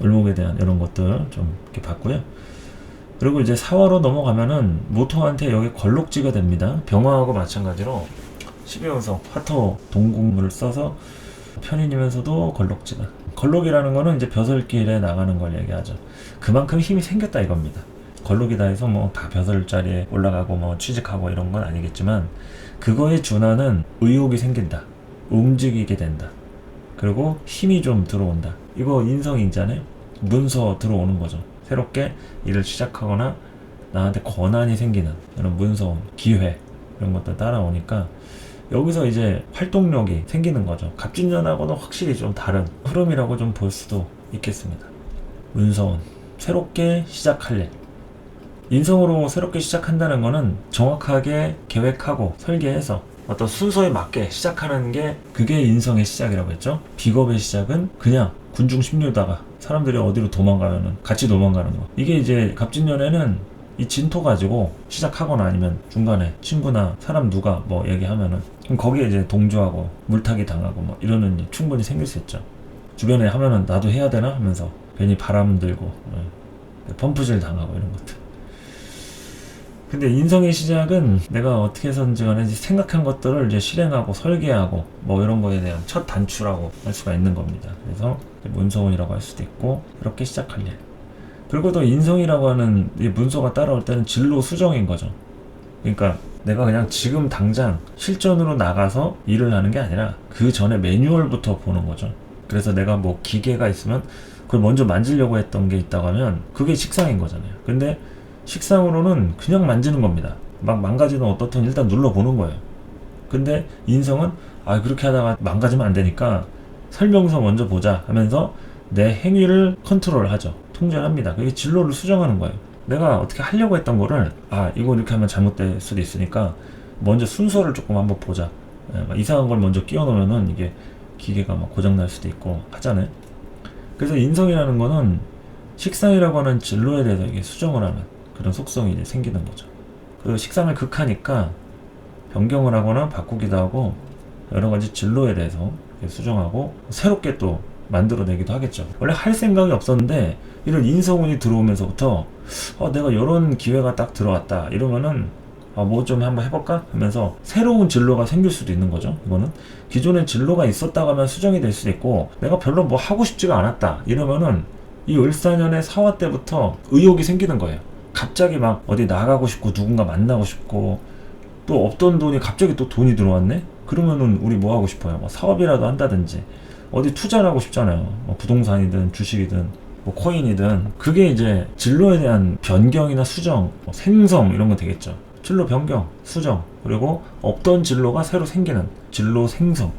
을목에 대한 이런 것들 좀 이렇게 봤고요. 그리고 이제 사화로 넘어가면은 모토한테 여기 걸록지가 됩니다. 병화하고 마찬가지로 12연성 화토 동궁을 써서 편인이면서도 걸록지다. 걸록이라는 거는 이제 벼슬길에 나가는 걸 얘기하죠. 그만큼 힘이 생겼다 이겁니다. 걸록이다 해서 뭐 다 벼슬자리에 올라가고 뭐 취직하고 이런 건 아니겠지만 그거에 준하는 의욕이 생긴다. 움직이게 된다. 그리고 힘이 좀 들어온다. 이거 인성이잖아요. 문서 들어오는 거죠. 새롭게 일을 시작하거나 나한테 권한이 생기는 이런 문서, 기회 이런 것들 따라오니까 여기서 이제 활동력이 생기는 거죠. 갑진년하고는 확실히 좀 다른 흐름이라고 좀 볼 수도 있겠습니다. 문서운 새롭게 시작할 일. 인성으로 새롭게 시작한다는 거는 정확하게 계획하고 설계해서 어떤 순서에 맞게 시작하는 게 그게 인성의 시작이라고 했죠. 비겁의 시작은 그냥 군중 심리다가 사람들이 어디로 도망가면은 같이 도망가는 거. 이게 이제 갑진년에는 이 진토 가지고 시작하거나 아니면 중간에 친구나 사람 누가 뭐 얘기하면은 그럼 거기에 이제 동조하고 물타기 당하고 뭐 이러는 일이 충분히 생길 수 있죠. 주변에 하면은 나도 해야 되나 하면서 괜히 바람 들고 펌프질 당하고 이런 것들. 근데 인성의 시작은 내가 어떻게 해서든지 간에 생각한 것들을 이제 실행하고 설계하고 뭐 이런 거에 대한 첫 단추라고 할 수가 있는 겁니다. 그래서 문서운이라고 할 수도 있고 그렇게 시작할 일. 그리고 또 인성이라고 하는 이 문서가 따라올 때는 진로 수정인 거죠. 그러니까 내가 그냥 지금 당장 실전으로 나가서 일을 하는 게 아니라 그 전에 매뉴얼부터 보는 거죠. 그래서 내가 뭐 기계가 있으면 그걸 먼저 만지려고 했던 게 있다고 하면 그게 식상인 거잖아요. 근데 식상으로는 그냥 만지는 겁니다. 막 망가지든 어떻든 일단 눌러보는 거예요. 근데 인성은 그렇게 하다가 망가지면 안 되니까 설명서 먼저 보자 하면서 내 행위를 컨트롤하죠. 통제합니다. 그게 진로를 수정하는 거예요. 내가 어떻게 하려고 했던 거를 이거 이렇게 하면 잘못될 수도 있으니까 먼저 순서를 조금 한번 보자. 이상한 걸 먼저 끼워 넣으면은 이게 기계가 막 고장날 수도 있고 하잖아요. 그래서 인성이라는 거는 식상이라고 하는 진로에 대해서 이게 수정을 하는 그런 속성이 이제 생기는 거죠. 그 식상을 극하니까 변경을 하거나 바꾸기도 하고 여러 가지 진로에 대해서 수정하고 새롭게 또 만들어내기도 하겠죠. 원래 할 생각이 없었는데 이런 인성운이 들어오면서부터 내가 이런 기회가 딱 들어왔다 이러면은 뭐 좀 한번 해볼까 하면서 새로운 진로가 생길 수도 있는 거죠. 이거는 기존에 진로가 있었다고 하면 수정이 될 수도 있고, 내가 별로 뭐 하고 싶지가 않았다 이러면은 이 을사년의 사화 때부터 의욕이 생기는 거예요. 갑자기 막 어디 나가고 싶고 누군가 만나고 싶고, 또 없던 돈이 갑자기 또 돈이 들어왔네? 그러면은 우리 뭐 하고 싶어요? 뭐 사업이라도 한다든지 어디 투자를 하고 싶잖아요. 뭐 부동산이든 주식이든 뭐 코인이든. 그게 이제 진로에 대한 변경이나 수정, 뭐 생성 이런 거 되겠죠. 진로 변경, 수정, 그리고 없던 진로가 새로 생기는 진로 생성,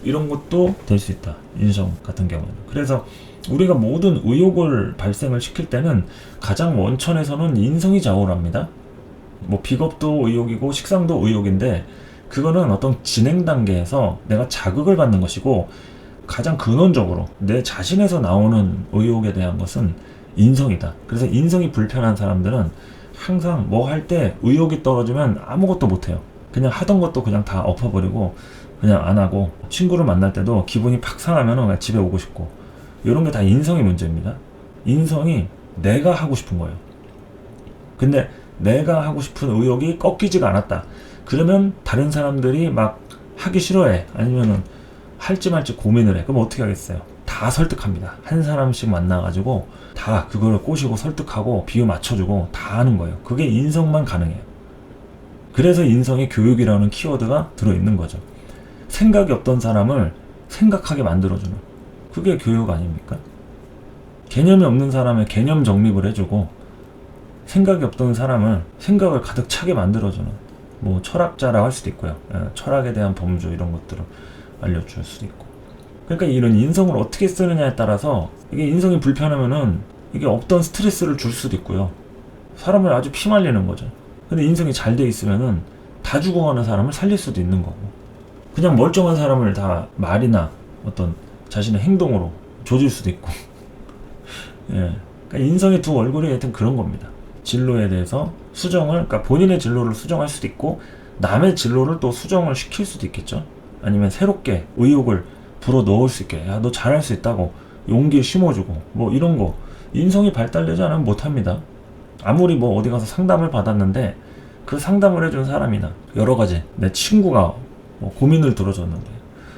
이런 것도 될 수 있다. 인성 같은 경우는. 그래서 우리가 모든 의욕을 발생을 시킬 때는 가장 원천에서는 인성이 좌우를 합니다. 뭐 비겁도 의욕이고 식상도 의욕인데, 그거는 어떤 진행 단계에서 내가 자극을 받는 것이고, 가장 근원적으로 내 자신에서 나오는 의욕에 대한 것은 인성이다. 그래서 인성이 불편한 사람들은 항상 뭐 할 때 의욕이 떨어지면 아무것도 못해요. 그냥 하던 것도 그냥 다 엎어버리고 그냥 안 하고, 친구를 만날 때도 기분이 팍 상하면 그냥 집에 오고 싶고, 이런 게 다 인성의 문제입니다. 인성이 내가 하고 싶은 거예요. 근데 내가 하고 싶은 의욕이 꺾이지가 않았다. 그러면 다른 사람들이 막 하기 싫어해. 아니면은 할지 말지 고민을 해. 그럼 어떻게 하겠어요? 다 설득합니다. 한 사람씩 만나가지고 다 그걸 꼬시고 설득하고 비유 맞춰주고 다 하는 거예요. 그게 인성만 가능해요. 그래서 인성의 교육이라는 키워드가 들어있는 거죠. 생각이 없던 사람을 생각하게 만들어주는, 그게 교육 아닙니까? 개념이 없는 사람의 개념 정립을 해주고, 생각이 없던 사람을 생각을 가득 차게 만들어주는, 뭐 철학자라고 할 수도 있고요. 철학에 대한 범주 이런 것들을 알려줄 수도 있고. 그러니까 이런 인성을 어떻게 쓰느냐에 따라서 이게 인성이 불편하면은 이게 없던 스트레스를 줄 수도 있고요. 사람을 아주 피말리는 거죠. 근데 인성이 잘 돼 있으면은 다 죽어가는 사람을 살릴 수도 있는 거고, 그냥 멀쩡한 사람을 다 말이나 어떤 자신의 행동으로 조질 수도 있고. 예. 그러니까 인성의 두 얼굴이 하여튼 그런 겁니다. 진로에 대해서 수정을, 그러니까 본인의 진로를 수정할 수도 있고, 남의 진로를 또 수정을 시킬 수도 있겠죠. 아니면 새롭게 의욕을 불어 넣을 수 있게, 야, 너 잘할 수 있다고 용기 심어주고, 뭐 이런 거. 인성이 발달되지 않으면 못합니다. 아무리 뭐 어디 가서 상담을 받았는데 그 상담을 해준 사람이나 여러 가지 내 친구가 뭐 고민을 들어줬는데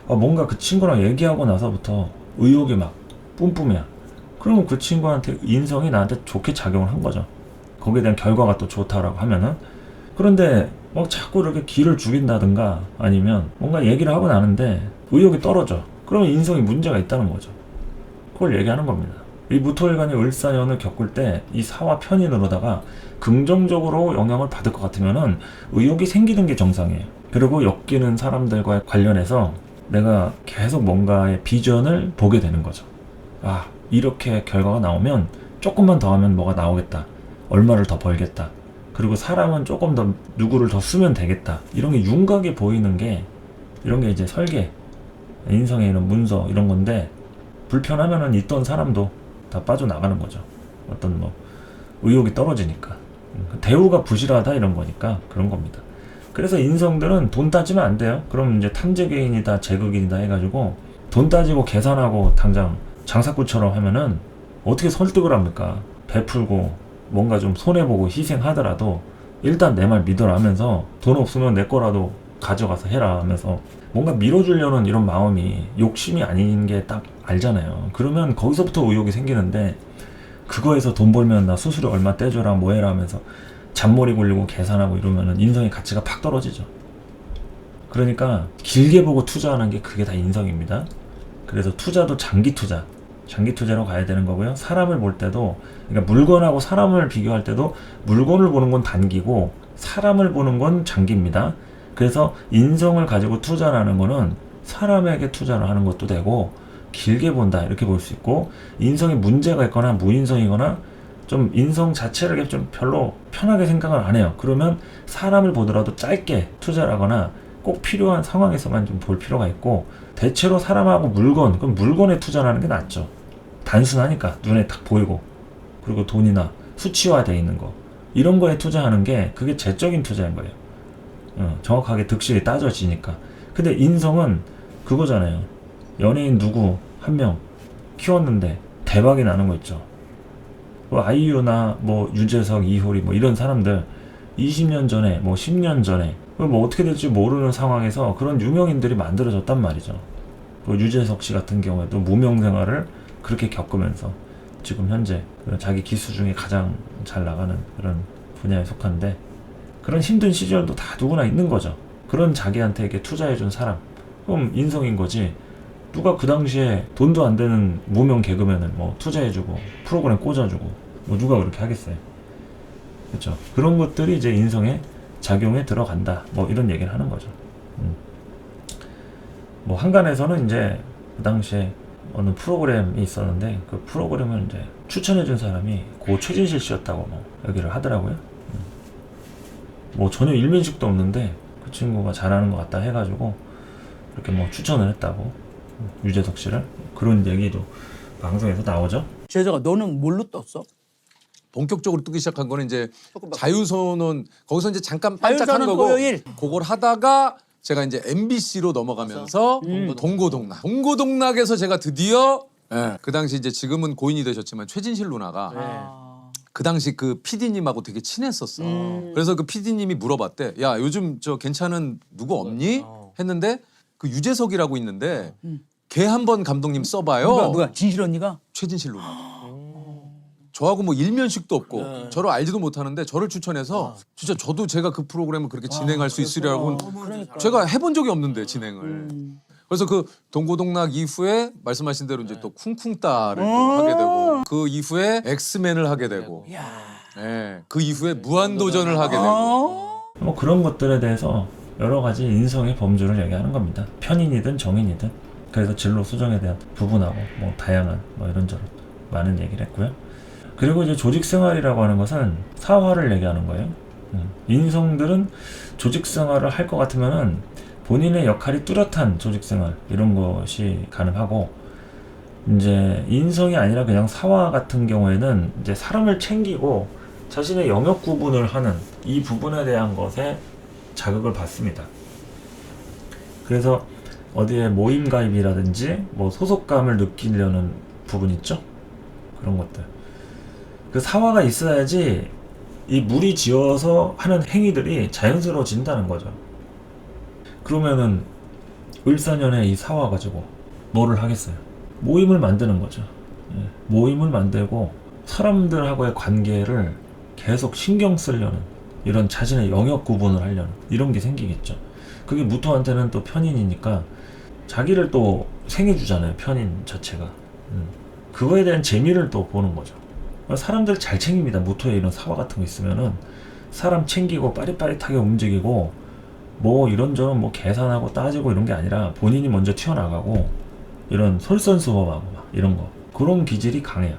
뭔가 그 친구랑 얘기하고 나서부터 의욕이 막 뿜뿜이야. 그러면 그 친구한테 인성이 나한테 좋게 작용을 한 거죠. 거기에 대한 결과가 또 좋다라고 하면은. 그런데 막 자꾸 이렇게 기를 죽인다든가 아니면 뭔가 얘기를 하고 나는데 의욕이 떨어져. 그러면 인성이 문제가 있다는 거죠. 그걸 얘기하는 겁니다. 이 무토일간이 을사년을 겪을 때 이 사화 편인으로다가 긍정적으로 영향을 받을 것 같으면은 의욕이 생기는 게 정상이에요. 그리고 엮이는 사람들과 관련해서 내가 계속 뭔가의 비전을 보게 되는 거죠. 아, 이렇게 결과가 나오면 조금만 더 하면 뭐가 나오겠다. 얼마를 더 벌겠다. 그리고 사람은 조금 더 누구를 더 쓰면 되겠다. 이런 게 윤곽이 보이는 게, 이런 게 이제 설계, 인성의 이런 문서 이런 건데, 불편하면은 있던 사람도 다 빠져나가는 거죠. 어떤 뭐 의욕이 떨어지니까. 대우가 부실하다 이런 거니까 그런 겁니다. 그래서 인성들은 돈 따지면 안 돼요. 그럼 이제 탐재개인이다 재극인이다 해가지고 돈 따지고 계산하고 당장 장사꾼처럼 하면은 어떻게 설득을 합니까? 베풀고 뭔가 좀 손해보고 희생하더라도 일단 내 말 믿어라 하면서, 돈 없으면 내 거라도 가져가서 해라 하면서 뭔가 밀어주려는 이런 마음이 욕심이 아닌 게 딱 알잖아요. 그러면 거기서부터 의욕이 생기는데, 그거에서 돈 벌면 나 수수료 얼마 떼줘라 뭐 해라 하면서 잔머리 굴리고 계산하고 이러면은 인성의 가치가 팍 떨어지죠. 그러니까 길게 보고 투자하는 게 그게 다 인성입니다. 그래서 투자도 장기 투자로 가야 되는 거고요. 사람을 볼 때도, 그러니까 물건하고 사람을 비교할 때도 물건을 보는 건 단기고 사람을 보는 건 장기입니다. 그래서 인성을 가지고 투자를 하는 거는 사람에게 투자를 하는 것도 되고, 길게 본다 이렇게 볼 수 있고, 인성에 문제가 있거나 무인성이거나 좀 인성 자체를 좀 별로 편하게 생각을 안 해요. 그러면 사람을 보더라도 짧게 투자를 하거나 꼭 필요한 상황에서만 좀 볼 필요가 있고, 대체로 사람하고 물건, 그럼 물건에 투자를 하는 게 낫죠. 단순하니까 눈에 딱 보이고, 그리고 돈이나 수치화되어 있는 거, 이런 거에 투자하는 게 그게 재적인 투자인 거예요. 정확하게 득실이 따져지니까. 근데 인성은 그거잖아요. 연예인 누구 한 명 키웠는데 대박이 나는 거 있죠. 뭐 아이유나 뭐 유재석, 이효리 뭐 이런 사람들 20년 전에 뭐 10년 전에 뭐 어떻게 될지 모르는 상황에서 그런 유명인들이 만들어졌단 말이죠. 뭐 유재석 씨 같은 경우에도 무명 생활을 그렇게 겪으면서 지금 현재 자기 기수 중에 가장 잘 나가는 그런 분야에 속한데, 그런 힘든 시절도 다 누구나 있는 거죠. 그런 자기한테 이렇게 투자해준 사람, 그럼 인성인 거지. 누가 그 당시에 돈도 안 되는 무명 개그맨을 뭐 투자해주고 프로그램 꽂아주고 뭐 누가 그렇게 하겠어요. 그렇죠. 그런 것들이 이제 인성에 작용에 들어간다, 뭐 이런 얘기를 하는 거죠. 뭐 한간에서는 이제 그 당시에 어느 프로그램이 있었는데 그 프로그램을 이제 추천해준 사람이 고 최진실 씨였다고 뭐 얘기를 하더라고요. 뭐 전혀 일면식도 없는데 그 친구가 잘하는 것 같다 해가지고 그렇게 뭐 추천을 했다고, 유재석 씨를. 그런 얘기도 방송에서 나오죠. 재석아, 너는 뭘로 떴어? 본격적으로 뜨기 시작한 거는 이제 자유선언, 거기서 이제 잠깐 반짝하는 거고, 토요일. 그걸 하다가 제가 이제 MBC로 넘어가면서 동고동락에서 제가 드디어 그 당시 이제 지금은 고인이 되셨지만 최진실 누나가 그 당시 그 PD님하고 되게 친했었어. 그래서 그 PD님이 물어봤대. 야, 요즘 저 괜찮은 누구 없니? 했는데 그 유재석이라고 있는데 걔 한번 감독님 써봐요. 누가? 진실 언니가? 최진실 누나. 저하고 뭐 일면식도 없고 저를 알지도 못하는데 저를 추천해서 진짜 저도 제가 그 프로그램을 그렇게 진행할 수 있으리라고 제가 해본 적이 없는데 진행을. 그래서 그 동고동락 이후에 말씀하신 대로 이제 또 쿵쿵따를 또 하게 되고, 그 이후에 엑스맨을 하게 되고, 네, 그 이후에 무한도전을 하게 되고, 뭐 그런 것들에 대해서 여러 가지 인성의 범주를 얘기하는 겁니다. 편인이든 정인이든. 그래서 진로 수정에 대한 부분하고 뭐 다양한 뭐 이런저런 많은 얘기를 했고요. 그리고 이제 조직 생활이라고 하는 것은 사화를 얘기하는 거예요. 인성들은 조직 생활을 할 것 같으면은 본인의 역할이 뚜렷한 조직 생활 이런 것이 가능하고, 이제 인성이 아니라 그냥 사화 같은 경우에는 이제 사람을 챙기고 자신의 영역 구분을 하는 이 부분에 대한 것에 자극을 받습니다. 그래서 어디에 모임 가입이라든지 뭐 소속감을 느끼려는 부분 있죠? 그런 것들. 그 사화가 있어야지 이 무리지어서 하는 행위들이 자연스러워진다는 거죠. 그러면은 을사년에 이 사화 가지고 뭐를 하겠어요? 모임을 만드는 거죠. 모임을 만들고 사람들하고의 관계를 계속 신경 쓰려는, 이런 자신의 영역 구분을 하려는 이런 게 생기겠죠. 그게 무토한테는 또 편인이니까 자기를 또 생해주잖아요, 편인 자체가. 그거에 대한 재미를 또 보는 거죠. 사람들 잘 챙깁니다. 무토에 이런 사화 같은 거 있으면은 사람 챙기고 빠릿빠릿하게 움직이고 뭐 이런저런 뭐 계산하고 따지고 이런 게 아니라 본인이 먼저 튀어나가고 이런 솔선수범하고 막 이런 거, 그런 기질이 강해요.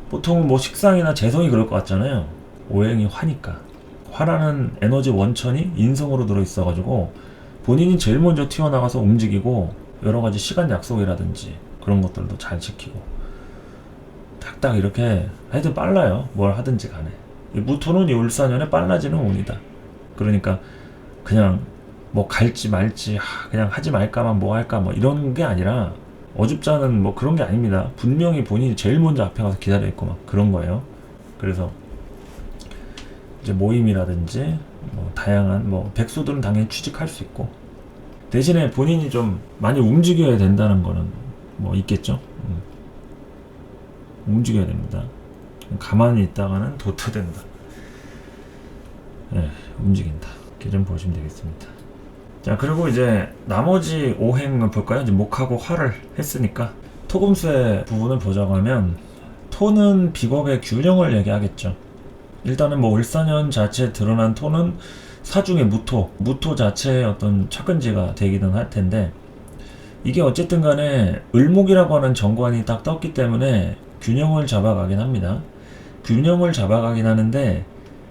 보통은 뭐 식상이나 재성이 그럴 것 같잖아요. 오행이 화니까. 화라는 에너지 원천이 인성으로 들어있어가지고 본인이 제일 먼저 튀어나가서 움직이고 여러 가지 시간 약속이라든지 그런 것들도 잘 지키고 딱딱 이렇게 하여튼 빨라요. 뭘 하든지 간에. 무토는 이 울사년에 빨라지는 운이다. 그러니까 그냥 뭐 갈지 말지 그냥 하지 말까만 뭐 할까 뭐 이런 게 아니라 어줍잖은 뭐 그런 게 아닙니다. 분명히 본인이 제일 먼저 앞에 가서 기다려 있고 막 그런 거예요. 그래서 이제 모임이라든지 뭐 다양한 뭐 백수들은 당연히 취직할 수 있고, 대신에 본인이 좀 많이 움직여야 된다는 거는 뭐 있겠죠. 움직여야 됩니다. 가만히 있다가는 도태된다. 움직인다. 이렇게 좀 보시면 되겠습니다. 자, 그리고 이제 나머지 오행을 볼까요? 이제 목하고 화를 했으니까 토금수의 부분을 보자고 하면, 토는 비겁의 균형을 얘기하겠죠. 일단은 뭐 을사년 자체에 드러난 토는 사중의 무토 자체의 어떤 착근지가 되기는 할 텐데, 이게 어쨌든 간에 을목이라고 하는 정관이 딱 떴기 때문에 균형을 잡아가긴 합니다. 균형을 잡아가긴 하는데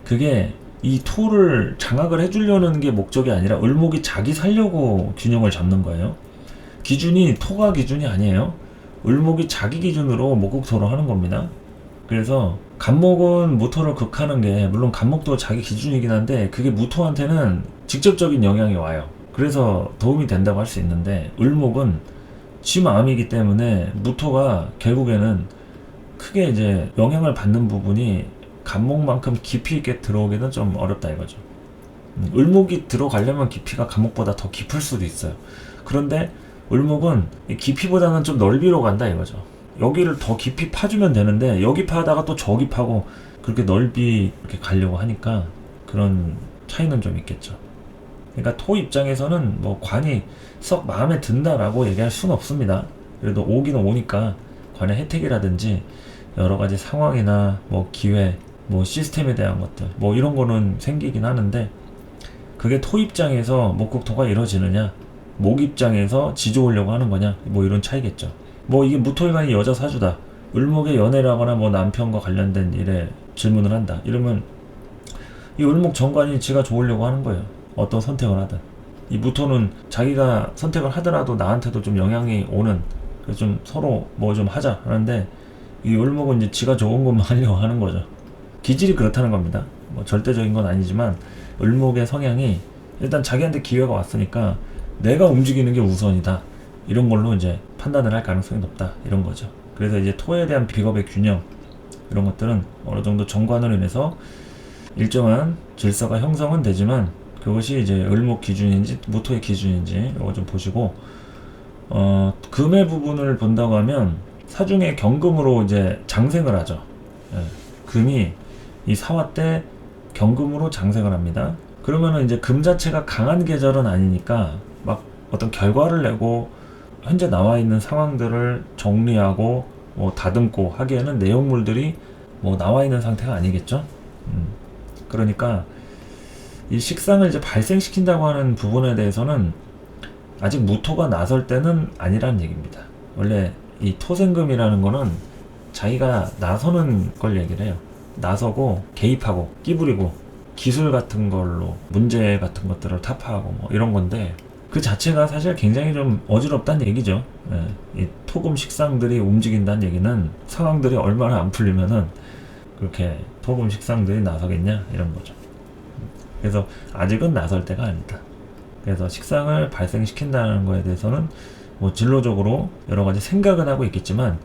그게 이 토를 장악을 해주려는 게 목적이 아니라 을목이 자기 살려고 균형을 잡는 거예요. 기준이 토가 기준이 아니에요. 을목이 자기 기준으로 목국토를 하는 겁니다. 그래서 간목은 무토를 극하는 게, 물론 간목도 자기 기준이긴 한데 그게 무토한테는 직접적인 영향이 와요. 그래서 도움이 된다고 할 수 있는데, 을목은 지 마음이기 때문에 무토가 결국에는 크게 이제 영향을 받는 부분이 간목만큼 깊이 있게 들어오기는 좀 어렵다 이거죠. 을목이 들어가려면 깊이가 간목보다 더 깊을 수도 있어요. 그런데 을목은 깊이보다는 좀 넓이로 간다 이거죠. 여기를 더 깊이 파주면 되는데 여기 파다가 또 저기 파고 그렇게 넓이 이렇게 가려고 하니까 그런 차이는 좀 있겠죠. 그러니까 토 입장에서는 뭐 관이 썩 마음에 든다라고 얘기할 수는 없습니다. 그래도 오기는 오니까 관의 혜택이라든지 여러 가지 상황이나 뭐 기회, 뭐 시스템에 대한 것들 뭐 이런 거는 생기긴 하는데 그게 토 입장에서 목국토가 이루어지느냐 목 입장에서 지져오려고 하는 거냐 뭐 이런 차이겠죠. 뭐 이게 무토일간이 여자 사주다. 을목의 연애라거나 뭐 남편과 관련된 일에 질문을 한다. 이러면 이 을목 정관이 지가 좋으려고 하는 거예요. 어떤 선택을 하든. 이 무토는 자기가 선택을 하더라도 나한테도 좀 영향이 오는 그래서 좀 서로 뭐 좀 하자 하는데 이 을목은 이제 지가 좋은 것만 하려고 하는 거죠. 기질이 그렇다는 겁니다. 뭐 절대적인 건 아니지만 을목의 성향이 일단 자기한테 기회가 왔으니까 내가 움직이는 게 우선이다. 이런 걸로 이제 판단을 할 가능성이 높다. 이런 거죠. 그래서 이제 토에 대한 비겁의 균형 이런 것들은 어느 정도 정관으로 인해서 일정한 질서가 형성은 되지만 그것이 이제 을목 기준인지 무토의 기준인지 이거 좀 보시고 금의 부분을 본다고 하면 사중의 경금으로 이제 장생을 하죠. 예, 금이 이 사화 때 경금으로 장생을 합니다. 그러면은 이제 금 자체가 강한 계절은 아니니까 막 어떤 결과를 내고 현재 나와 있는 상황들을 정리하고 뭐 다듬고 하기에는 내용물들이 뭐 나와 있는 상태가 아니겠죠. 그러니까 이 식상을 이제 발생시킨다고 하는 부분에 대해서는 아직 무토가 나설 때는 아니라는 얘기입니다. 원래 이 토생금이라는 거는 자기가 나서는 걸 얘기를 해요. 나서고 개입하고 끼부리고 기술 같은 걸로 문제 같은 것들을 타파하고 뭐 이런 건데 그 자체가 사실 굉장히 좀 어지럽다는 얘기죠. 예, 이 토금 식상들이 움직인다는 얘기는 상황들이 얼마나 안 풀리면은 그렇게 토금 식상들이 나서겠냐 이런 거죠. 그래서 아직은 나설 때가 아니다. 그래서 식상을 발생시킨다는 거에 대해서는 뭐 진로적으로 여러 가지 생각은 하고 있겠지만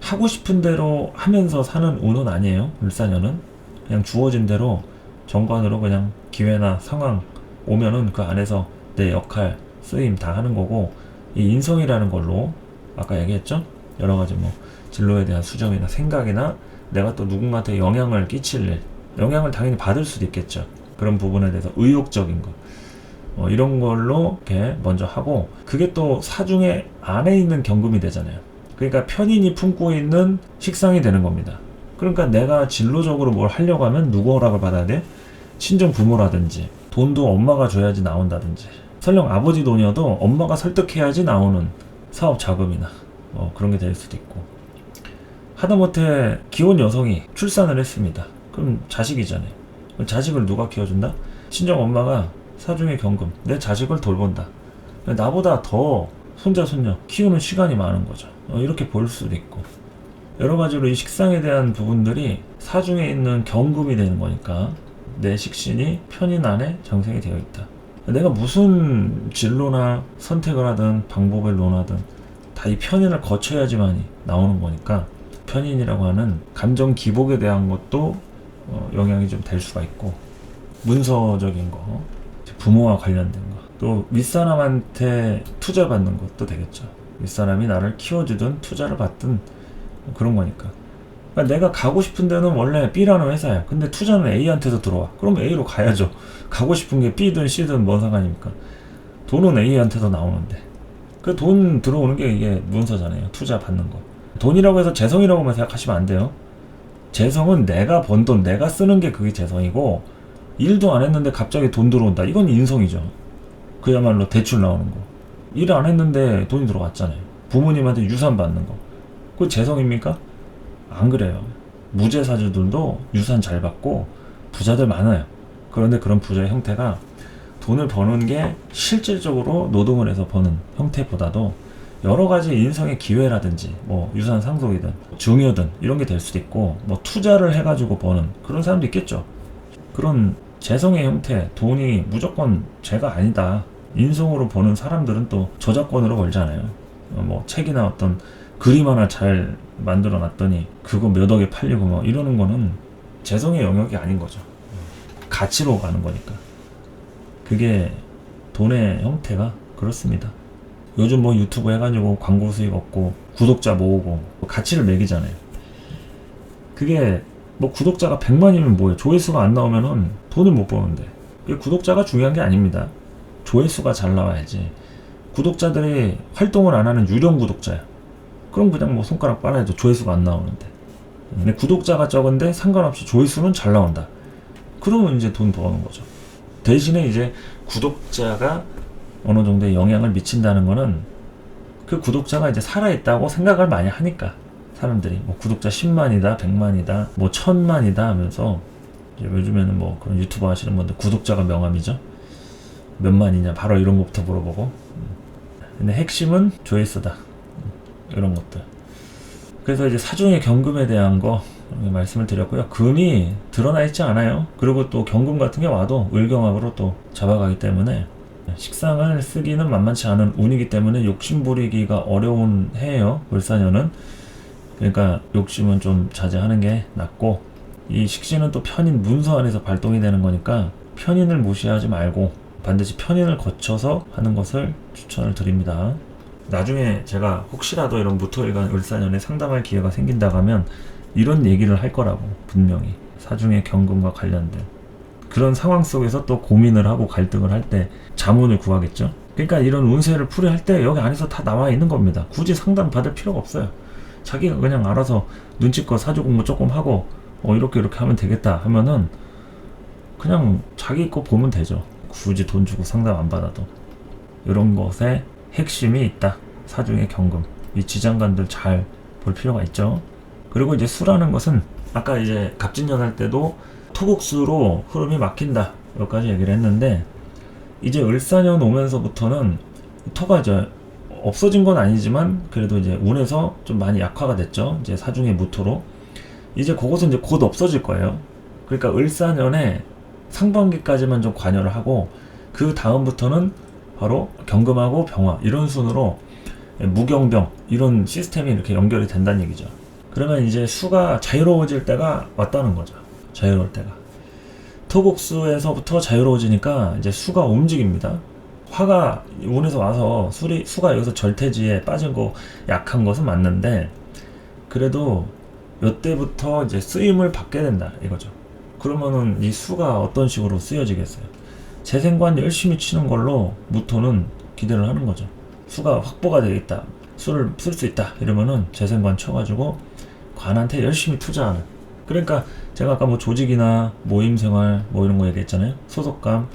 하고 싶은 대로 하면서 사는 운은 아니에요. 을사년은 그냥 주어진 대로 정관으로 그냥 기회나 상황 오면은 그 안에서 내 역할, 쓰임 다 하는 거고 이 인성이라는 걸로 아까 얘기했죠? 여러 가지 뭐 진로에 대한 수정이나 생각이나 내가 또 누군가한테 영향을 끼칠 일 영향을 당연히 받을 수도 있겠죠. 그런 부분에 대해서 의욕적인 거 이런 걸로 이렇게 먼저 하고 그게 또 사중의 안에 있는 경금이 되잖아요. 그러니까 편인이 품고 있는 식상이 되는 겁니다. 그러니까 내가 진로적으로 뭘 하려고 하면 누구 허락을 받아야 돼? 친정 부모라든지 돈도 엄마가 줘야지 나온다든지 설령 아버지 돈이어도 엄마가 설득해야지 나오는 사업 자금이나 그런 게 될 수도 있고 하다못해 기혼 여성이 출산을 했습니다. 그럼 자식이잖아요. 그럼 자식을 누가 키워준다? 친정 엄마가 사중의 경금 내 자식을 돌본다. 나보다 더 손자 손녀 키우는 시간이 많은 거죠. 이렇게 볼 수도 있고 여러 가지로 이 식상에 대한 부분들이 사중에 있는 경금이 되는 거니까 내 식신이 편인 안에 장생이 되어 있다. 내가 무슨 진로나 선택을 하든 방법을 논하든 다 이 편인을 거쳐야지만이 나오는 거니까 편인이라고 하는 감정 기복에 대한 것도 영향이 좀 될 수가 있고 문서적인 거 부모와 관련된 거 또 윗사람한테 투자 받는 것도 되겠죠. 윗사람이 나를 키워주든 투자를 받든 그런 거니까 그러니까 내가 가고 싶은 데는 원래 B라는 회사야. 근데 투자는 A한테서 들어와. 그럼 A로 가야죠. 가고 싶은 게 B든 C든 뭔 상관입니까? 돈은 A한테서 나오는데 그 돈 들어오는 게 이게 문서잖아요. 투자 받는 거. 돈이라고 해서 재성이라고만 생각하시면 안 돼요. 재성은 내가 번 돈, 내가 쓰는 게 그게 재성이고 일도 안 했는데 갑자기 돈 들어온다. 이건 인성이죠. 그야말로 대출 나오는 거. 일 안 했는데 돈이 들어왔잖아요. 부모님한테 유산 받는 거. 그거 재성입니까? 안 그래요. 무제사주들도 유산 잘 받고 부자들 많아요. 그런데 그런 부자의 형태가 돈을 버는 게 실질적으로 노동을 해서 버는 형태보다도 여러 가지 인성의 기회라든지 뭐 유산 상속이든 증여든 이런 게 될 수도 있고 뭐 투자를 해가지고 버는 그런 사람도 있겠죠. 그런 재성의 형태, 돈이 무조건 죄가 아니다. 인성으로 버는 사람들은 또 저작권으로 벌잖아요. 뭐 책이나 어떤 그림 하나 잘 만들어 놨더니 그거 몇 억에 팔리고 뭐 이러는 거는 재성의 영역이 아닌 거죠. 가치로 가는 거니까. 그게 돈의 형태가 그렇습니다. 요즘 뭐 유튜브 해가지고 광고 수익 얻고 구독자 모으고 뭐 가치를 매기잖아요. 그게 뭐 구독자가 100만이면 뭐예요? 조회수가 안 나오면은 돈을 못 버는데. 그게 구독자가 중요한 게 아닙니다. 조회수가 잘 나와야지. 구독자들이 활동을 안 하는 유령 구독자야. 그럼 그냥 뭐 손가락 빨아야죠. 조회수가 안 나오는데. 근데 구독자가 적은데 상관없이 조회수는 잘 나온다. 그러면 이제 돈 버는 거죠. 대신에 이제 구독자가 어느 정도의 영향을 미친다는 거는 그 구독자가 이제 살아있다고 생각을 많이 하니까 사람들이 뭐 구독자 10만이다, 100만이다, 뭐 1000만이다 하면서 이제 요즘에는 뭐 그런 유튜버 하시는 분들 구독자가 명함이죠. 몇 만이냐 바로 이런 것부터 물어보고. 근데 핵심은 조회수다. 이런 것들. 그래서 이제 사중의 경금에 대한 거 말씀을 드렸고요. 금이 드러나 있지 않아요. 그리고 또 경금 같은 게 와도 을경합으로 또 잡아가기 때문에 식상을 쓰기는 만만치 않은 운이기 때문에 욕심 부리기가 어려운 해예요. 을사년은. 그러니까 욕심은 좀 자제하는 게 낫고, 이 식신은 또 편인 문서 안에서 발동이 되는 거니까 편인을 무시하지 말고 반드시 편인을 거쳐서 하는 것을 추천을 드립니다. 나중에 제가 혹시라도 이런 무토일간 을사년에 상담할 기회가 생긴다고 하면 이런 얘기를 할 거라고, 분명히 사중의 경금과 관련된 그런 상황 속에서 또 고민을 하고 갈등을 할 때 자문을 구하겠죠. 그러니까 이런 운세를 풀이할 때 여기 안에서 다 나와 있는 겁니다. 굳이 상담 받을 필요가 없어요. 자기가 그냥 알아서 눈치껏 사주 공부 조금 하고 이렇게 하면 되겠다 하면은 그냥 자기 거 보면 되죠. 굳이 돈 주고 상담 안 받아도. 이런 것에 핵심이 있다. 사중의 경금. 이 지장간들 잘 볼 필요가 있죠. 그리고 이제 수라는 것은 아까 이제 갑진년 할 때도 토국수로 흐름이 막힌다 여기까지 얘기를 했는데, 이제 을사년 오면서부터는 토가 이제 없어진 건 아니지만 그래도 이제 운에서 좀 많이 약화가 됐죠. 이제 사중의 무토로 이제 그것은 이제 곧 없어질 거예요. 그러니까 을사년에 상반기까지만 좀 관여를 하고 그 다음부터는 바로 경금하고 병화 이런 순으로 무경병 이런 시스템이 이렇게 연결이 된다는 얘기죠. 그러면 이제 수가 자유로워질 때가 왔다는 거죠. 자유로울 때가. 토국수에서부터 자유로워지니까 이제 수가 움직입니다. 화가 운에서 와서 수가 여기서 절퇴지에 빠진 거 약한 것은 맞는데, 그래도 이때부터 이제 쓰임을 받게 된다 이거죠. 그러면은 이 수가 어떤 식으로 쓰여지겠어요? 재생관 열심히 치는 걸로 무토는 기대를 하는 거죠. 수가 확보가 되겠다, 수를 쓸 수 있다 이러면은 재생관 쳐가지고 관한테 열심히 투자하는. 그러니까 제가 아까 뭐 조직이나 모임생활 뭐 이런 거 얘기했잖아요. 소속감,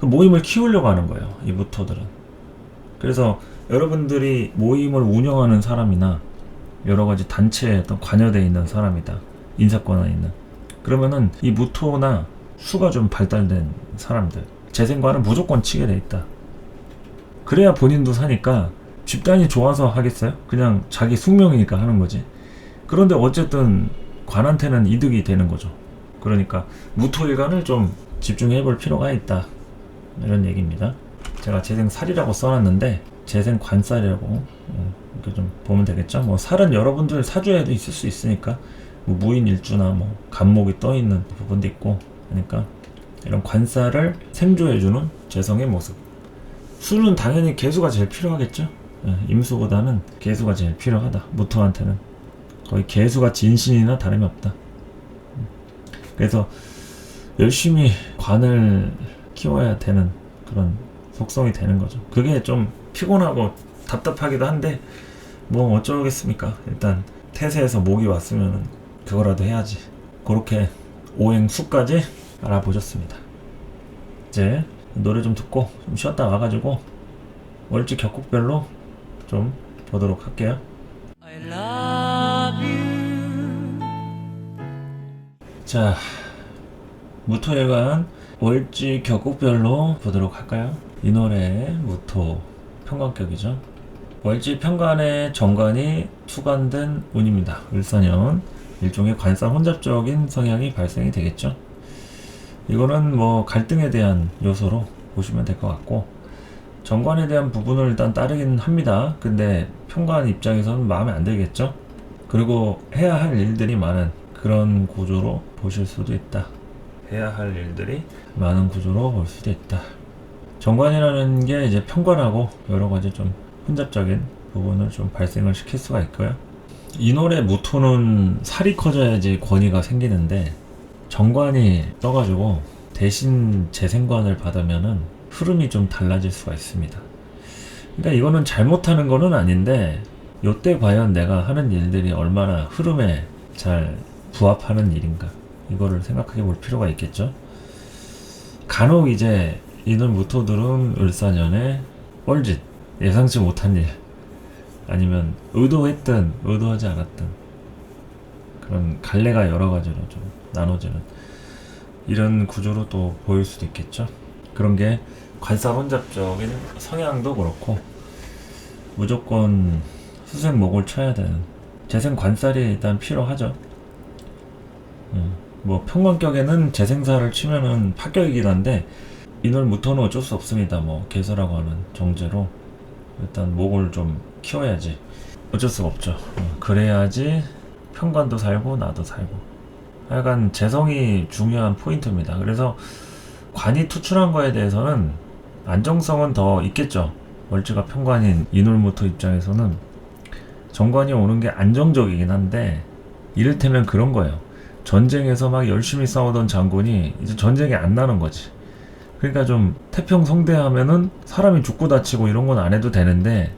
그 모임을 키우려고 하는 거예요, 이 무토들은. 그래서 여러분들이 모임을 운영하는 사람이나 여러가지 단체에 어떤 관여되어 있는 사람이다, 인사권에 있는, 그러면은 이 무토나 수가 좀 발달된 사람들 재생관은 무조건 치게 돼 있다. 그래야 본인도 사니까 집단이 좋아서 하겠어요? 그냥 자기 숙명이니까 하는 거지. 그런데 어쨌든 관한테는 이득이 되는 거죠. 그러니까 무토일간을 좀 집중해 볼 필요가 있다, 이런 얘기입니다. 제가 재생살이라고 써놨는데 재생관살이라고 이렇게 좀 보면 되겠죠. 뭐 살은 여러분들 사주에도 있을 수 있으니까, 뭐 무인일주나 뭐 간목이 떠 있는 부분도 있고, 그러니까 이런 관살을 생조해주는 재성의 모습. 수는 당연히 개수가 제일 필요하겠죠. 임수보다는 개수가 제일 필요하다. 무토한테는 거의 개수가 진신이나 다름이 없다. 그래서 열심히 관을 키워야 되는 그런 속성이 되는 거죠. 그게 좀 피곤하고 답답하기도 한데 뭐 어쩌겠습니까. 일단 태세에서 목이 왔으면 그거라도 해야지. 그렇게 오행수까지 알아보셨습니다. 이제 노래 좀 듣고 좀 쉬었다 와가지고 월지 격국별로 좀 보도록 할게요. I love you. 자, 무토일간 월지 격국별로 보도록 할까요? 이 노래 무토 편관격이죠. 월지 편관의 정관이 투관된 운입니다. 을사년 일종의 관상 혼잡적인 성향이 발생이 되겠죠. 이거는 뭐 갈등에 대한 요소로 보시면 될 것 같고, 정관에 대한 부분을 일단 따르긴 합니다. 근데 평관 입장에서는 마음에 안 들겠죠. 그리고 해야 할 일들이 많은 그런 구조로 보실 수도 있다. 해야 할 일들이 많은 구조로 볼 수도 있다. 정관이라는 게 이제 평관하고 여러 가지 좀 혼잡적인 부분을 좀 발생을 시킬 수가 있고요. 인월의 무토는 살이 커져야지 권위가 생기는데 정관이 떠가지고 대신 재생관을 받으면은 흐름이 좀 달라질 수가 있습니다. 그러니까 이거는 잘못하는 거는 아닌데 요때 과연 내가 하는 일들이 얼마나 흐름에 잘 부합하는 일인가 이거를 생각해 볼 필요가 있겠죠. 간혹 이제 인월 무토들은 을사년에 뻘짓, 예상치 못한 일 아니면 의도했든 의도하지 않았든 그런 갈래가 여러 가지로 좀 나눠지는 이런 구조로 또 보일 수도 있겠죠. 그런 게 관사 혼잡적인 성향도 그렇고 무조건 수생목을 쳐야 되는 재생 관살이 일단 필요하죠. 뭐 평관격에는 재생사를 치면은 파격이긴 한데 인월 무토는 어쩔 수 없습니다. 뭐 개서라고 하는 정제로 일단 목을 좀 키워야지 어쩔 수가 없죠. 그래야지 평관도 살고 나도 살고 하여간 재성이 중요한 포인트입니다. 그래서 관이 투출한 거에 대해서는 안정성은 더 있겠죠. 월지가 평관인 인월무토 입장에서는 정관이 오는 게 안정적이긴 한데 이를테면 그런 거예요. 전쟁에서 막 열심히 싸우던 장군이 이제 전쟁이 안 나는 거지. 그러니까 좀 태평성대하면은 사람이 죽고 다치고 이런 건 안 해도 되는데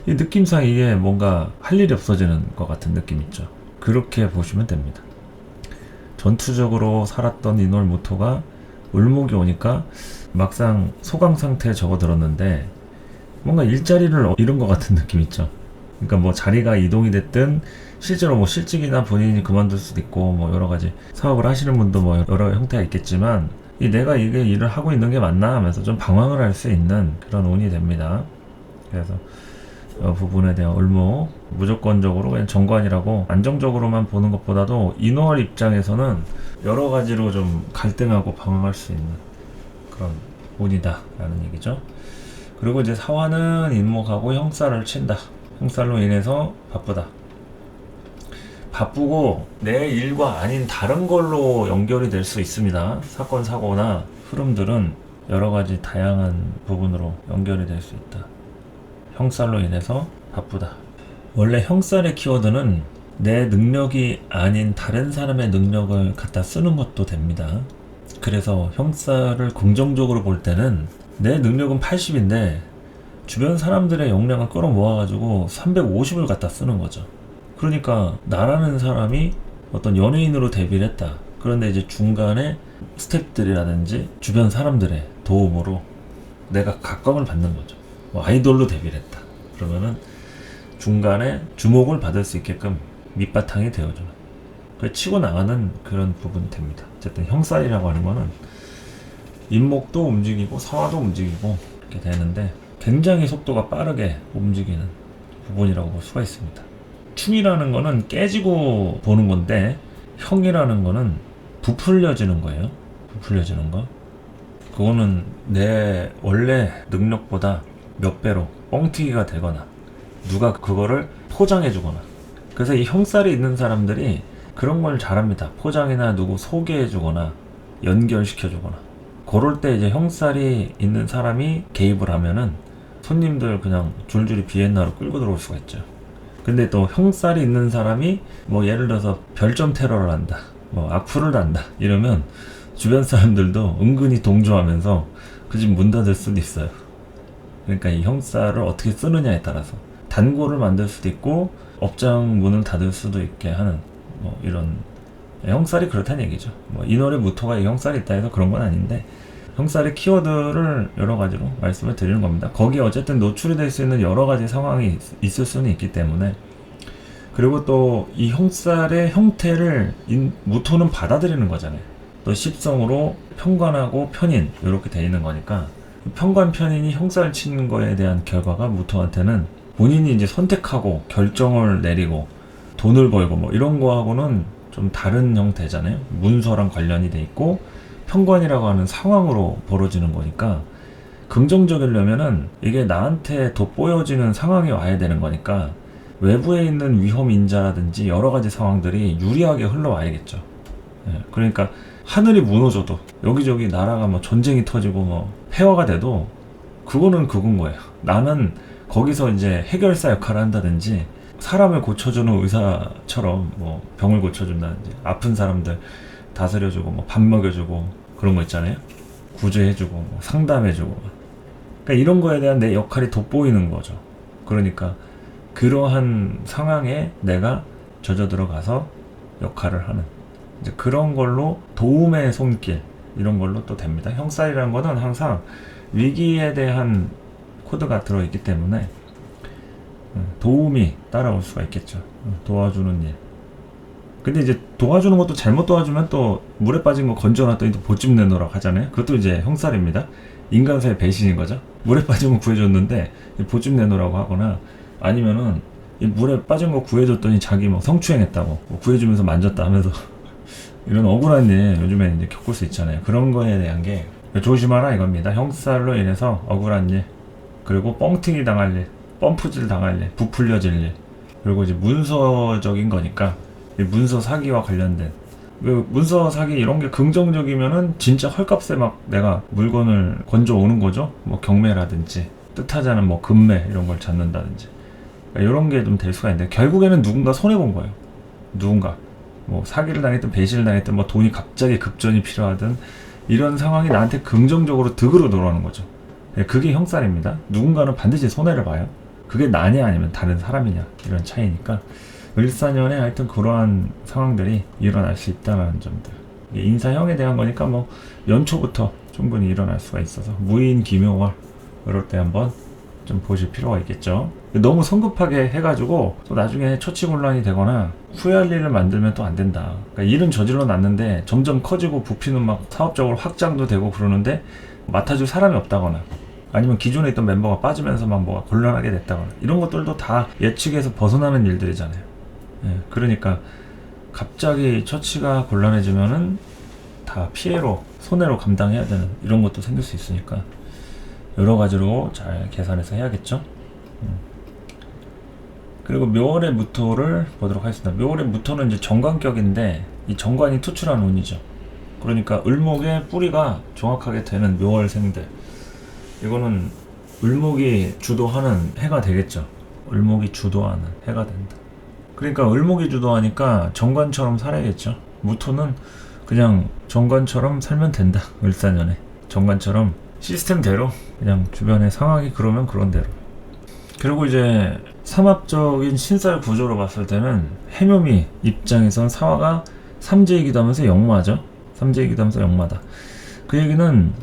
이 느낌상 이게 뭔가 할 일이 없어지는 것 같은 느낌 있죠. 그렇게 보시면 됩니다. 전투적으로 살았던 인월무토가 을목이 오니까 막상 소강 상태에 접어들었는데 뭔가 일자리를 잃은 것 같은 느낌 있죠. 그러니까 뭐 자리가 이동이 됐든 실제로 뭐 실직이나 본인이 그만둘 수도 있고 뭐 여러 가지 사업을 하시는 분도 뭐 여러 형태가 있겠지만 내가 이게 일을 하고 있는 게 맞나 하면서 좀 방황을 할 수 있는 그런 운이 됩니다. 그래서 이 부분에 대한 을목 무조건적으로 그냥 정관이라고 안정적으로만 보는 것보다도 인월 입장에서는 여러 가지로 좀 갈등하고 방황할 수 있는 그런 운이다 라는 얘기죠. 그리고 이제 사화는 인목하고 형살을 친다. 형살로 인해서 바쁘다. 바쁘고 내 일과 아닌 다른 걸로 연결이 될 수 있습니다. 사건, 사고나 흐름들은 여러 가지 다양한 부분으로 연결이 될 수 있다. 형살로 인해서 바쁘다. 원래 형살의 키워드는 내 능력이 아닌 다른 사람의 능력을 갖다 쓰는 것도 됩니다. 그래서 형살을 긍정적으로 볼 때는 내 능력은 80인데 주변 사람들의 역량을 끌어모아가지고 350을 갖다 쓰는 거죠. 그러니까 나라는 사람이 어떤 연예인으로 데뷔를 했다. 그런데 이제 중간에 스태프들이라든지 주변 사람들의 도움으로 내가 각광을 받는 거죠. 뭐 아이돌로 데뷔를 했다. 그러면은 중간에 주목을 받을 수 있게끔 밑바탕이 되어주는 그 치고 나가는 그런 부분이 됩니다. 어쨌든 형살이라고 하는 거는 인목도 움직이고 사화도 움직이고 이렇게 되는데 굉장히 속도가 빠르게 움직이는 부분이라고 볼 수가 있습니다. 충이라는 거는 깨지고 보는 건데 형이라는 거는 부풀려지는 거예요. 부풀려지는 거. 그거는 내 원래 능력보다 몇 배로 뻥튀기가 되거나 누가 그거를 포장해 주거나. 그래서 이 형살이 있는 사람들이 그런 걸 잘합니다. 포장이나 누구 소개해 주거나 연결시켜 주거나. 그럴 때 이제 형살이 있는 사람이 개입을 하면은 손님들 그냥 줄줄이 비엔나로 끌고 들어올 수가 있죠. 근데 또 형살이 있는 사람이 뭐 예를 들어서 별점 테러를 한다, 뭐 악플을 한다 이러면 주변 사람들도 은근히 동조하면서 그 집 문 닫을 수도 있어요. 그러니까 이 형살을 어떻게 쓰느냐에 따라서 단골을 만들 수도 있고 업장 문을 닫을 수도 있게 하는 뭐 이런 형살이 그렇다는 얘기죠. 뭐 인월의 무토가 형살이 있다 해서 그런 건 아닌데 형살의 키워드를 여러 가지로 말씀을 드리는 겁니다. 거기에 어쨌든 노출이 될 수 있는 여러 가지 상황이 있을 수는 있기 때문에. 그리고 또 이 형살의 형태를 무토는 받아들이는 거잖아요. 또 십성으로 편관하고 편인 이렇게 돼 있는 거니까 편관 편인이 형살 치는 거에 대한 결과가 무토한테는 본인이 이제 선택하고 결정을 내리고 돈을 벌고 뭐 이런 거하고는 좀 다른 형태잖아요. 문서랑 관련이 돼 있고 편관이라고 하는 상황으로 벌어지는 거니까 긍정적이려면은 이게 나한테 돋보여지는 상황이 와야 되는 거니까 외부에 있는 위험 인자라든지 여러 가지 상황들이 유리하게 흘러와야겠죠. 예, 그러니까 하늘이 무너져도 여기저기 나라가 뭐 전쟁이 터지고 뭐 폐허가 돼도 그거는 그건 거예요. 나는 거기서 이제 해결사 역할을 한다든지 사람을 고쳐주는 의사처럼 뭐 병을 고쳐준다든지 아픈 사람들 다스려주고 뭐 밥 먹여주고 그런 거 있잖아요. 구제해주고 뭐 상담해주고 그러니까 이런 거에 대한 내 역할이 돋보이는 거죠. 그러니까 그러한 상황에 내가 젖어 들어가서 역할을 하는 이제 그런 걸로 도움의 손길 이런 걸로 또 됩니다. 형살이라는 거는 항상 위기에 대한 코드가 들어있기 때문에 도움이 따라올 수가 있겠죠. 도와주는 일. 근데 이제 도와주는 것도 잘못 도와주면 또 물에 빠진 거 건져놨더니 또 보집 내놓으라고 하잖아요. 그것도 이제 형살입니다. 인간사의 배신인 거죠. 물에 빠진 거 구해줬는데 보집 내놓으라고 하거나 아니면은 이 물에 빠진 거 구해줬더니 자기 뭐 성추행했다고 뭐 구해주면서 만졌다 하면서 이런 억울한 일 요즘에 이제 겪을 수 있잖아요. 그런 거에 대한 게 조심하라 이겁니다. 형살로 인해서 억울한 일, 그리고 뻥튀기 당할 일, 펌프질 당할 일, 부풀려질 일, 그리고 이제 문서적인 거니까 이 문서 사기와 관련된 그 문서 사기 이런 게 긍정적이면은 진짜 헐값에 막 내가 물건을 건져오는 거죠. 뭐 경매라든지 뜻하지 않은 뭐 금매 이런 걸 잡는다든지 그러니까 이런 게 좀 될 수가 있는데 결국에는 누군가 손해본 거예요. 누군가 뭐 사기를 당했든 배신을 당했든 뭐 돈이 갑자기 급전이 필요하든 이런 상황이 나한테 긍정적으로 득으로 돌아오는 거죠. 그게 형살입니다. 누군가는 반드시 손해를 봐요. 그게 나냐 아니면 다른 사람이냐 이런 차이니까 을사년에 하여튼 그러한 상황들이 일어날 수 있다는 점들. 인사형에 대한 거니까 뭐 연초부터 충분히 일어날 수가 있어서 무인 기묘월 이럴 때 한번 좀 보실 필요가 있겠죠. 너무 성급하게 해가지고 또 나중에 처치곤란이 되거나 후회할 일을 만들면 또 안 된다. 그러니까 일은 저질러 놨는데 점점 커지고 부피는 막 사업적으로 확장도 되고 그러는데 맡아줄 사람이 없다거나 아니면 기존에 있던 멤버가 빠지면서 막 뭐가 곤란하게 됐다거나 이런 것들도 다 예측에서 벗어나는 일들이잖아요. 예, 그러니까 갑자기 처치가 곤란해지면은 다 피해로 손해로 감당해야 되는 이런 것도 생길 수 있으니까 여러 가지로 잘 계산해서 해야겠죠. 그리고 묘월의 무토를 보도록 하겠습니다. 묘월의 무토는 이제 정관격인데 이 정관이 투출한 운이죠. 그러니까 을목의 뿌리가 정확하게 되는 묘월생들 이거는 을목이 주도하는 해가 되겠죠. 을목이 주도하는 해가 된다. 그러니까 을목이 주도하니까 정관처럼 살아야겠죠. 무토는 그냥 정관처럼 살면 된다. 을사년에 정관처럼 시스템대로 그냥 주변의 상황이 그러면 그런 대로. 그리고 이제 삼합적인 신살 구조로 봤을 때는 해묘미 입장에선 사화가 삼재이기도 하면서 역마죠. 삼재이기도 하면서 역마다. 그 얘기는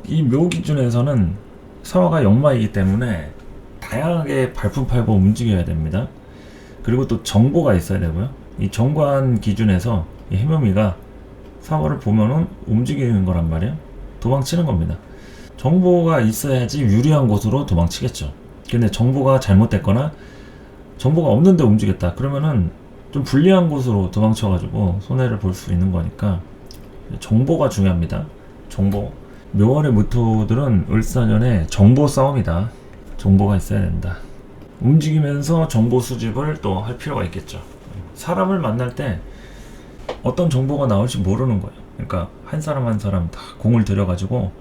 이 묘 기준에서는 사화가 역마이기 때문에 다양하게 발품팔고 움직여야 됩니다. 그리고 또 정보가 있어야 되고요. 이 정관 기준에서 이 해묘미가 사화를 보면은 움직이는 거란 말이에요. 도망치는 겁니다. 정보가 있어야지 유리한 곳으로 도망치겠죠. 근데 정보가 잘못됐거나 정보가 없는데 움직였다 그러면은 좀 불리한 곳으로 도망쳐가지고 손해를 볼 수 있는 거니까 정보가 중요합니다. 정보. 묘월의 무토들은 을사년에 정보 싸움이다. 정보가 있어야 된다. 움직이면서 정보 수집을 또 할 필요가 있겠죠. 사람을 만날 때 어떤 정보가 나올지 모르는 거예요. 그러니까 한 사람 한 사람 다 공을 들여가지고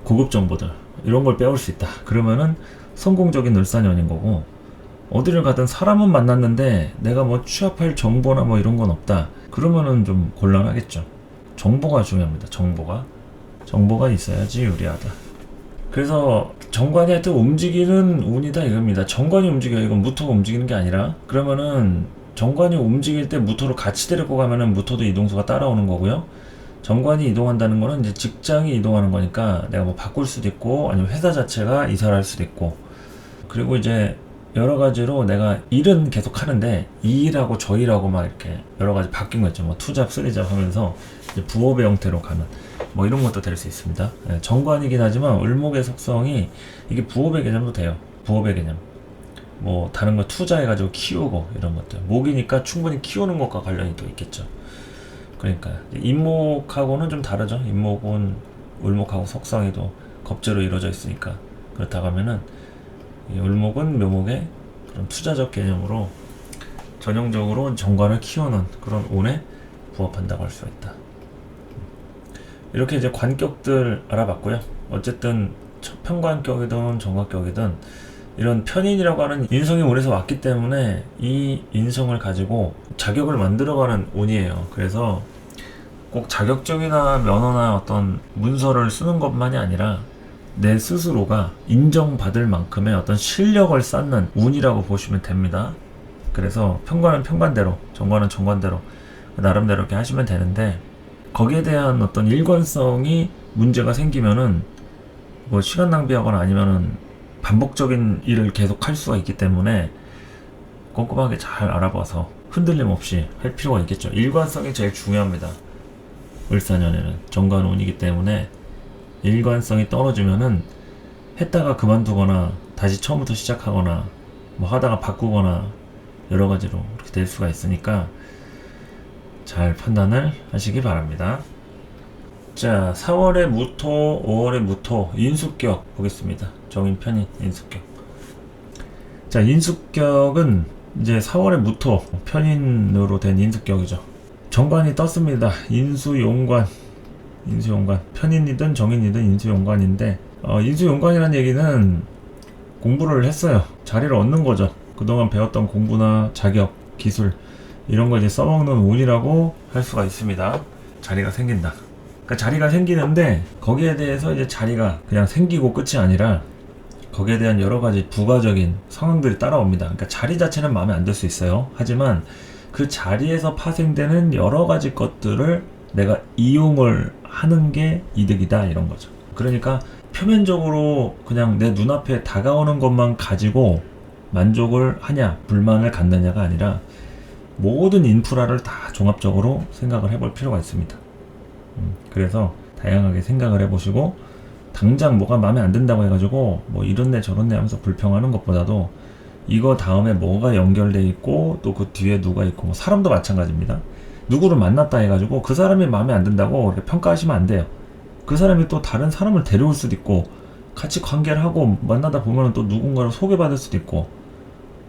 고급 정보들 이런 걸 빼올 수 있다. 그러면은 성공적인 을사년인 거고 어디를 가든 사람은 만났는데 내가 뭐 취합할 정보나 뭐 이런 건 없다. 그러면은 좀 곤란하겠죠. 정보가 중요합니다. 정보가 있어야지 유리하다. 그래서 정관이 하여튼 움직이는 운이다 이겁니다. 정관이 움직여요. 이건 무토가 움직이는 게 아니라 그러면은 정관이 움직일 때 무토를 같이 데리고 가면은 무토도 이동수가 따라오는 거고요. 정관이 이동한다는 거는 이제 직장이 이동하는 거니까 내가 뭐 바꿀 수도 있고 아니면 회사 자체가 이사를 할 수도 있고 그리고 이제 여러 가지로 내가 일은 계속 하는데 이 일하고 저 일하고 막 이렇게 여러 가지 바뀐 거 있죠. 뭐 투잡, 쓰리잡 하면서 이제 부업의 형태로 가는 뭐 이런 것도 될 수 있습니다. 네, 정관이긴 하지만 을목의 속성이 이게 부업의 개념도 돼요. 부업의 개념. 뭐 다른 거 투자해가지고 키우고 이런 것들. 목이니까 충분히 키우는 것과 관련이 또 있겠죠. 그러니까 임목하고는 좀 다르죠. 임목은 을목하고 속성이 또 겁재로 이루어져 있으니까. 그렇다고 하면은 이 을목은 묘목의 그런 투자적 개념으로 전형적으로 정관을 키우는 그런 운에 부합한다고 할 수 있다. 이렇게 이제 관격들 알아봤고요. 어쨌든 편관격이든 정관격이든 이런 편인이라고 하는 인성이 운에서 왔기 때문에 이 인성을 가지고 자격을 만들어가는 운이에요. 그래서 꼭 자격증이나 면허나 어떤 문서를 쓰는 것만이 아니라 내 스스로가 인정받을 만큼의 어떤 실력을 쌓는 운이라고 보시면 됩니다. 그래서 편관은 편관대로, 정관은 정관대로 나름대로 이렇게 하시면 되는데, 거기에 대한 어떤 일관성이 문제가 생기면은 뭐 시간 낭비하거나 아니면은 반복적인 일을 계속 할 수가 있기 때문에 꼼꼼하게 잘 알아봐서 흔들림 없이 할 필요가 있겠죠. 일관성이 제일 중요합니다. 을사년에는 정관운이기 때문에 일관성이 떨어지면은 했다가 그만두거나 다시 처음부터 시작하거나 뭐 하다가 바꾸거나 여러 가지로 그렇게 될 수가 있으니까 잘 판단을 하시기 바랍니다. 자, 4월의 무토, 5월의 무토, 인수격 보겠습니다. 정인, 편인, 인수격. 자, 인수격은 이제 4월의 무토, 편인으로 된 인수격이죠. 정관이 떴습니다. 인수용관, 인수용관. 편인이든 정인이든 인수용관인데, 인수용관이라는 얘기는 공부를 했어요. 자리를 얻는 거죠. 그동안 배웠던 공부나 자격, 기술 이런 거 이제 써먹는 운이라고 할 수가 있습니다. 자리가 생긴다. 그러니까 자리가 생기는데 거기에 대해서 이제 자리가 그냥 생기고 끝이 아니라 거기에 대한 여러 가지 부가적인 상황들이 따라옵니다. 그러니까 자리 자체는 마음에 안 들 수 있어요. 하지만 그 자리에서 파생되는 여러 가지 것들을 내가 이용을 하는 게 이득이다, 이런 거죠. 그러니까 표면적으로 그냥 내 눈앞에 다가오는 것만 가지고 만족을 하냐, 불만을 갖느냐가 아니라 모든 인프라를 다 종합적으로 생각을 해볼 필요가 있습니다. 그래서 다양하게 생각을 해보시고, 당장 뭐가 마음에 안 든다고 해가지고 뭐 이런네 저런네 하면서 불평하는 것보다도 이거 다음에 뭐가 연결돼 있고 또 그 뒤에 누가 있고, 뭐 사람도 마찬가지입니다. 누구를 만났다 해가지고 그 사람이 마음에 안 든다고 이렇게 평가하시면 안 돼요. 그 사람이 또 다른 사람을 데려올 수도 있고, 같이 관계를 하고 만나다 보면 또 누군가를 소개받을 수도 있고,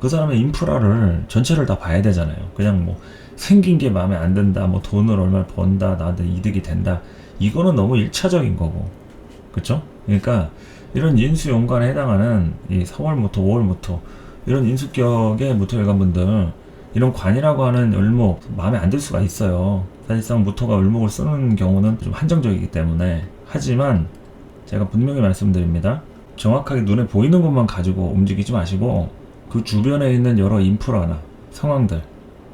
그 사람의 인프라를 전체를 다 봐야 되잖아요. 그냥 뭐 생긴 게 마음에 안 든다, 뭐 돈을 얼마 번다, 나한테 이득이 된다, 이거는 너무 1차적인 거고, 그쵸? 그러니까 이런 인수용관에 해당하는 이 4월부터 5월부터 이런 인수격의 무토일관분들, 이런 관이라고 하는 을목 마음에 안 들 수가 있어요. 사실상 무토가 을목을 쓰는 경우는 좀 한정적이기 때문에. 하지만 제가 분명히 말씀드립니다. 정확하게 눈에 보이는 것만 가지고 움직이지 마시고 그 주변에 있는 여러 인프라나 상황들,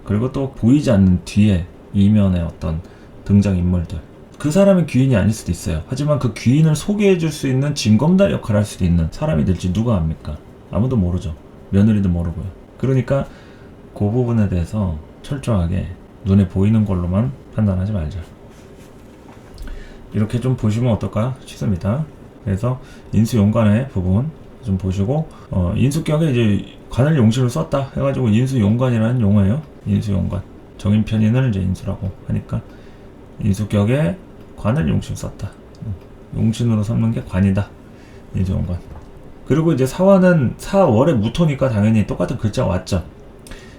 그리고 또 보이지 않는 뒤에 이면의 어떤 등장인물들, 그 사람의 귀인이 아닐 수도 있어요. 하지만 그 귀인을 소개해 줄 수 있는 징검다 역할을 할 수도 있는 사람이 될지 누가 압니까? 아무도 모르죠. 며느리도 모르고요. 그러니까 그 부분에 대해서 철저하게 눈에 보이는 걸로만 판단하지 말자. 이렇게 좀 보시면 어떨까 싶습니다. 그래서 인수용관의 부분 좀 보시고, 인수격에 이제 관을 용신을 썼다 해가지고 인수용관이라는 용어예요. 인수용관. 정인편인을 이제 인수라고 하니까 인수격에 관을 용신 썼다. 용신으로 삼는 게 관이다. 인수용관. 그리고 이제 사화는 4월에 무토니까 당연히 똑같은 글자가 왔죠.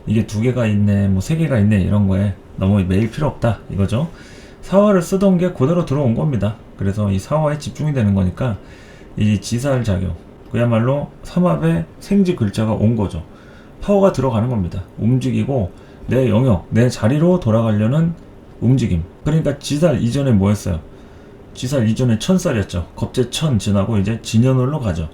이게 2개가 있네, 뭐 3개가 있네, 이런 거에 너무 매일 필요 없다, 이거죠. 사화를 쓰던 게 그대로 들어온 겁니다. 그래서 이 사화에 집중이 되는 거니까 이 지살작용, 그야말로 삼합에 생지 글자가 온 거죠. 파워가 들어가는 겁니다. 움직이고 내 영역, 내 자리로 돌아가려는 움직임. 그러니까 지살 이전에 뭐였어요? 지살 이전에 천살이었죠. 겁재천 지나고 이제 진연월로 가죠.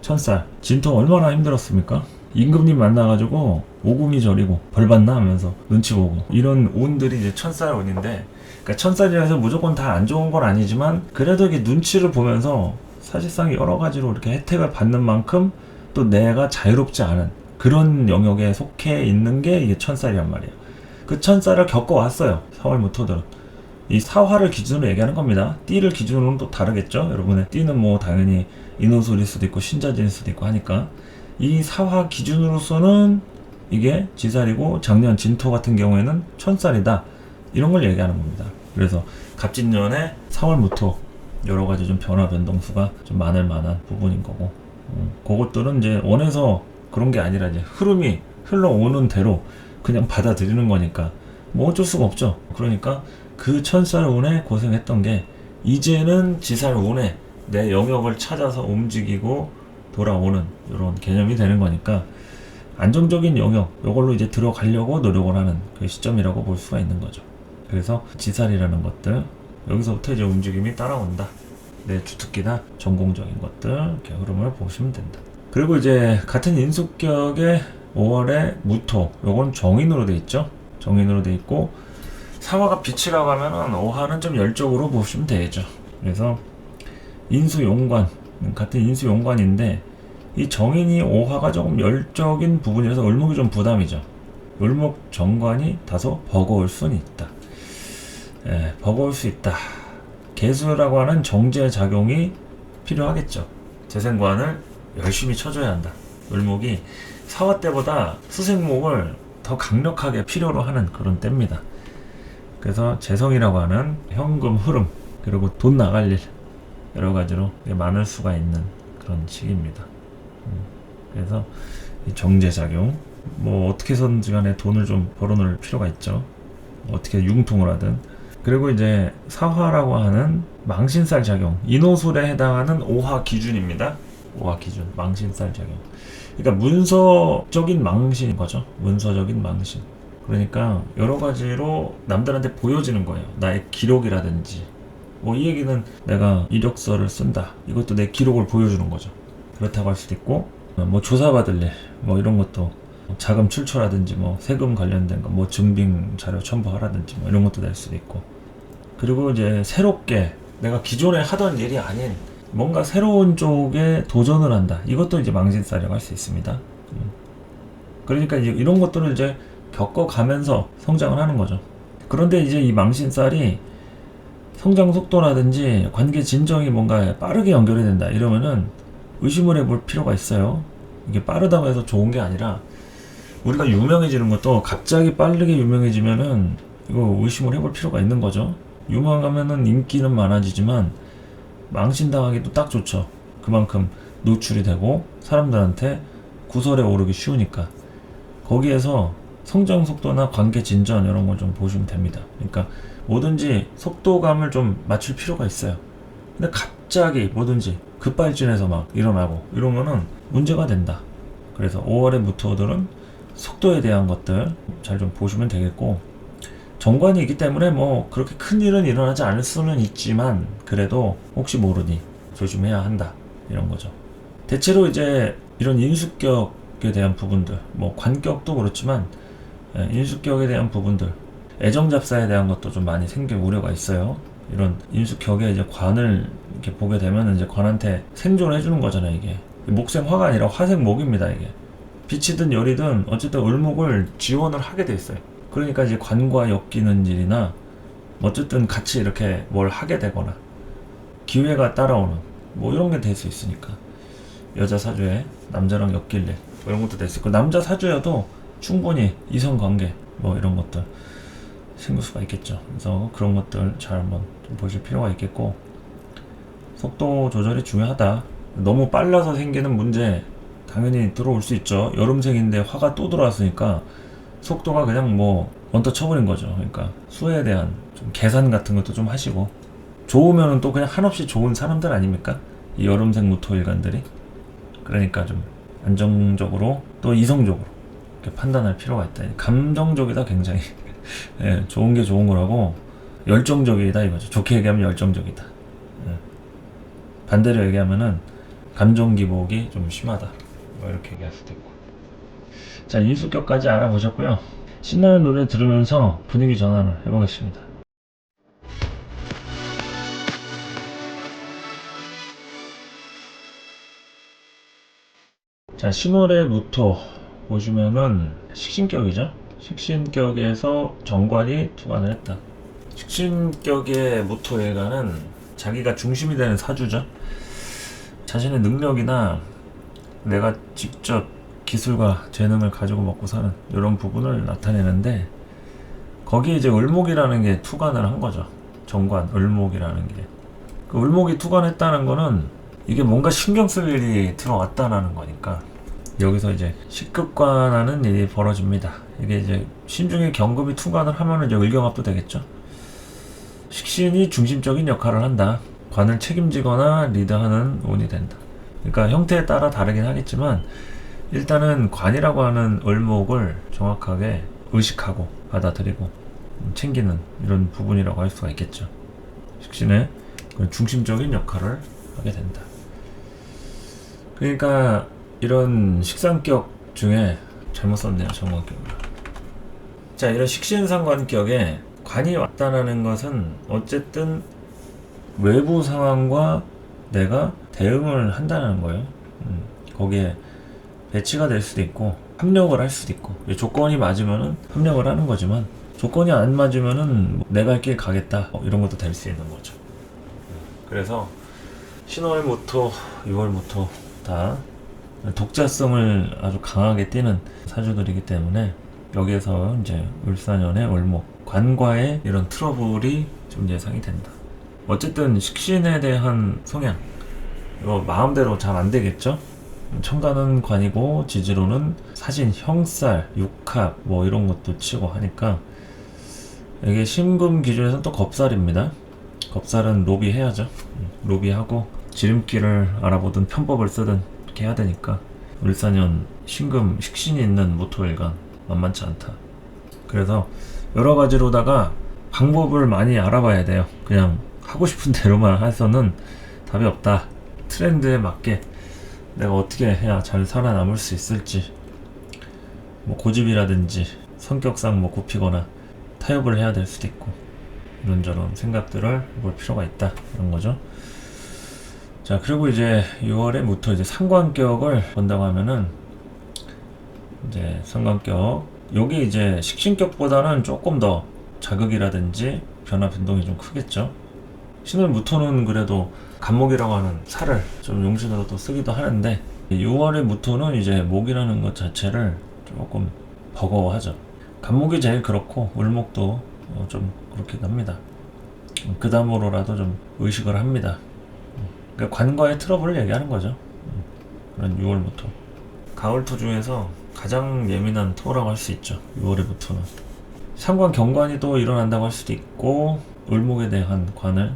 천살. 진토 얼마나 힘들었습니까? 임금님 만나가지고 오금이 저리고 벌받나 하면서 눈치 보고, 이런 운들이 이제 천살 운인데, 그러니까 천살이라 해서 무조건 다 안 좋은 건 아니지만 그래도 이게 눈치를 보면서 사실상 여러 가지로 이렇게 혜택을 받는 만큼 또 내가 자유롭지 않은 그런 영역에 속해 있는 게 이게 천살이란 말이에요. 그 천살을 겪어왔어요. 4월 무토들은. 이 사화를 기준으로 얘기하는 겁니다. 띠를 기준으로는 또 다르겠죠. 여러분의 띠는 뭐 당연히 인호술일 수도 있고 신자진일 수도 있고 하니까, 이 사화 기준으로서는 이게 지살이고 작년 진토 같은 경우에는 천살이다, 이런 걸 얘기하는 겁니다. 그래서 갑진년에 4월 무토 여러 가지 좀 변화 변동수가 좀 많을 만한 부분인 거고, 그것들은 이제 원해서 그런 게 아니라 이제 흐름이 흘러오는 대로 그냥 받아들이는 거니까 뭐 어쩔 수가 없죠. 그러니까 그 천살 운에 고생했던 게 이제는 지살 운에 내 영역을 찾아서 움직이고 돌아오는 이런 개념이 되는 거니까 안정적인 영역, 이걸로 이제 들어가려고 노력을 하는 그 시점이라고 볼 수가 있는 거죠. 그래서 지살이라는 것들, 여기서부터 이제 움직임이 따라온다. 내 주특기나 전공적인 것들, 이렇게 흐름을 보시면 된다. 그리고 이제 같은 인수격의 5월에 무토, 요건 정인으로 돼 있죠. 정인으로 돼 있고, 사화가 빛이라고 하면은 5화는 좀 열적으로 보시면 되죠. 그래서 인수용관, 같은 인수용관인데 이 정인이 5화가 조금 열적인 부분이라서 을목이 좀 부담이죠. 을목 정관이 다소 버거울 수는 있다. 버거울 수 있다. 개수라고 하는 정제 작용이 필요하겠죠. 재생관을 열심히 쳐줘야 한다. 을목이 사화 때보다 수생목을 더 강력하게 필요로 하는 그런 때입니다. 그래서 재성이라고 하는 현금 흐름, 그리고 돈 나갈 일, 여러 가지로 많을 수가 있는 그런 시기입니다. 그래서 이 정제작용, 뭐 어떻게 해서든지 간에 돈을 좀 벌어놓을 필요가 있죠. 어떻게 융통을 하든. 그리고 이제 사화라고 하는 망신살 작용, 인호술에 해당하는 5화 기준입니다. 5화 기준, 망신살 작용. 그러니까 문서적인 망신인 거죠. 문서적인 망신. 그러니까 여러 가지로 남들한테 보여지는 거예요. 나의 기록이라든지, 뭐 이 얘기는 내가 이력서를 쓴다, 이것도 내 기록을 보여주는 거죠. 그렇다고 할 수도 있고, 뭐 조사받을 일, 뭐 이런 것도 자금 출처라든지, 뭐 세금 관련된 거, 뭐 증빙 자료 첨부하라든지, 뭐 이런 것도 될 수도 있고. 그리고 이제 새롭게 내가 기존에 하던 일이 아닌 뭔가 새로운 쪽에 도전을 한다, 이것도 이제 망신살이라고 할 수 있습니다. 그러니까 이제 이런 것들을 이제 겪어가면서 성장을 하는 거죠. 그런데 이제 이 망신살이 성장 속도라든지 관계 진정이 뭔가 빠르게 연결이 된다, 이러면은 의심을 해볼 필요가 있어요. 이게 빠르다고 해서 좋은 게 아니라, 우리가 유명해지는 것도 갑자기 빠르게 유명해지면은 이거 의심을 해볼 필요가 있는 거죠. 유명하면은 인기는 많아지지만 망신당하기도 딱 좋죠. 그만큼 노출이 되고 사람들한테 구설에 오르기 쉬우니까. 거기에서 성장 속도나 관계 진전 이런 걸 좀 보시면 됩니다. 그러니까 뭐든지 속도감을 좀 맞출 필요가 있어요. 근데 갑자기 뭐든지 급발진해서 막 일어나고 이러면은 문제가 된다. 그래서 5월의 무토들은 속도에 대한 것들 잘 좀 보시면 되겠고, 정관이 있기 때문에 뭐 그렇게 큰 일은 일어나지 않을 수는 있지만 그래도 혹시 모르니 조심해야 한다, 이런 거죠. 대체로 이제 이런 인수격에 대한 부분들, 뭐 관격도 그렇지만 인수격에 대한 부분들, 애정잡사에 대한 것도 좀 많이 생길 우려가 있어요. 이런 인수격에 이제 관을 이렇게 보게 되면 이제 관한테 생존을 해주는 거잖아요. 이게 목생화가 아니라 화생목입니다. 이게 빛이든 열이든 어쨌든 을목을 지원을 하게 돼 있어요. 그러니까 이제 관과 엮이는 일이나 어쨌든 같이 이렇게 뭘 하게 되거나 기회가 따라오는 뭐 이런 게 될 수 있으니까, 여자 사주에 남자랑 엮일 일, 뭐 이런 것도 될 수 있고, 남자 사주여도 충분히 이성관계 뭐 이런 것들 생길 수가 있겠죠. 그래서 그런 것들 잘 한번 좀 보실 필요가 있겠고, 속도 조절이 중요하다. 너무 빨라서 생기는 문제 당연히 들어올 수 있죠. 여름생인데 화가 또 들어왔으니까 속도가 그냥 뭐 언더 쳐버린 거죠. 그러니까 수에 대한 좀 계산 같은 것도 좀 하시고, 좋으면은 또 그냥 한없이 좋은 사람들 아닙니까? 이 여름생 무토일간들이. 그러니까 좀 안정적으로 또 이성적으로 이렇게 판단할 필요가 있다. 감정적이다, 굉장히. 예, 좋은 게 좋은 거라고 열정적이다 이거죠. 좋게 얘기하면 열정적이다. 예. 반대로 얘기하면은 감정 기복이 좀 심하다, 뭐 이렇게 얘기할 수도 있고. 자, 인수격까지 알아보셨고요. 신나는 노래 들으면서 분위기 전환을 해보겠습니다. 자, 10월의 무토 보시면은 식신격이죠. 식신격에서 정관이 투관을 했다. 식신격의 무토일간은 자기가 중심이 되는 사주죠. 자신의 능력이나 내가 직접 기술과 재능을 가지고 먹고 사는 이런 부분을 나타내는데, 거기에 이제 을목이라는 게 투관을 한 거죠. 정관, 을목이라는 게. 그 을목이 투관했다는 거는 이게 뭔가 신경 쓸 일이 들어왔다라는 거니까 여기서 이제 식급관하는 일이 벌어집니다. 이게 이제 신중에 경금이 투관을 하면은 이제 을경합도 되겠죠. 식신이 중심적인 역할을 한다. 관을 책임지거나 리드하는 운이 된다. 그러니까 형태에 따라 다르긴 하겠지만 일단은 관이라고 하는 을목을 정확하게 의식하고 받아들이고 챙기는 이런 부분이라고 할 수가 있겠죠. 식신의 중심적인 역할을 하게 된다. 그러니까 이런 식상격 중에 잘못 썼네요. 정관격을. 자, 이런 식신상관격에 관이 왔다라는 것은 어쨌든 외부 상황과 내가 대응을 한다는 거예요. 거기에 배치가 될 수도 있고 협력을 할 수도 있고 조건이 맞으면은 협력을 하는 거지만 조건이 안 맞으면은 내가 할 길 가겠다 이런 것도 될 수 있는 거죠. 그래서 신월모토, 유월모토 다 독자성을 아주 강하게 띠는 사주들이기 때문에 여기에서 이제 을사년의 을목 관과의 이런 트러블이 좀 예상이 된다. 어쨌든 식신에 대한 성향 이거 마음대로 잘 안 되겠죠. 천간은 관이고 지지로는 사신, 형살, 육합 뭐 이런 것도 치고 하니까 이게 신금 기준에서는 또 겁살입니다. 겁살은 로비해야죠. 로비하고 지름길을 알아보든 편법을 쓰든 이렇게 해야 되니까 을사년 신금 식신이 있는 모토일간 만만치 않다. 그래서 여러 가지로다가 방법을 많이 알아봐야 돼요. 그냥 하고 싶은 대로만 해서는 답이 없다. 트렌드에 맞게 내가 어떻게 해야 잘 살아남을 수 있을지 뭐 고집이라든지 성격상 뭐 굽히거나 타협을 해야 될 수도 있고 이런저런 생각들을 볼 필요가 있다 이런 거죠. 자, 그리고 이제 6월에 무토 이제 상관격을 본다고 하면은 이제 상관격 요게 이제 식신격보다는 조금 더 자극이라든지 변화 변동이 좀 크겠죠. 신월 무토는 그래도 간목이라고 하는 살을 좀 용신으로도 쓰기도 하는데 6월의 무토는 이제 목이라는 것 자체를 조금 버거워하죠. 간목이 제일 그렇고 을목도 좀 그렇긴 합니다. 그 다음으로라도 좀 의식을 합니다. 그러니까 관과의 트러블을 얘기하는 거죠. 그런 6월 무토. 가을토 중에서 가장 예민한 토라고 할 수 있죠. 6월의 무토는. 상관 경관이 또 일어난다고 할 수도 있고 을목에 대한 관을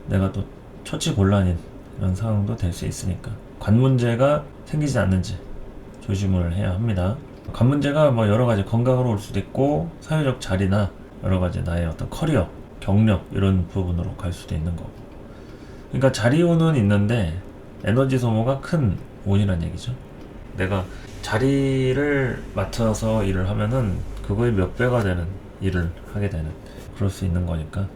내가 또 처치 곤란인 이런 상황도 될 수 있으니까 관 문제가 생기지 않는지 조심을 해야 합니다. 관 문제가 뭐 여러 가지 건강으로 올 수도 있고 사회적 자리나 여러 가지 나의 어떤 커리어, 경력 이런 부분으로 갈 수도 있는 거고. 그러니까 자리운은 있는데 에너지 소모가 큰 운이란 얘기죠. 내가 자리를 맡아서 일을 하면은 그거의 몇 배가 되는 일을 하게 되는 그럴 수 있는 거니까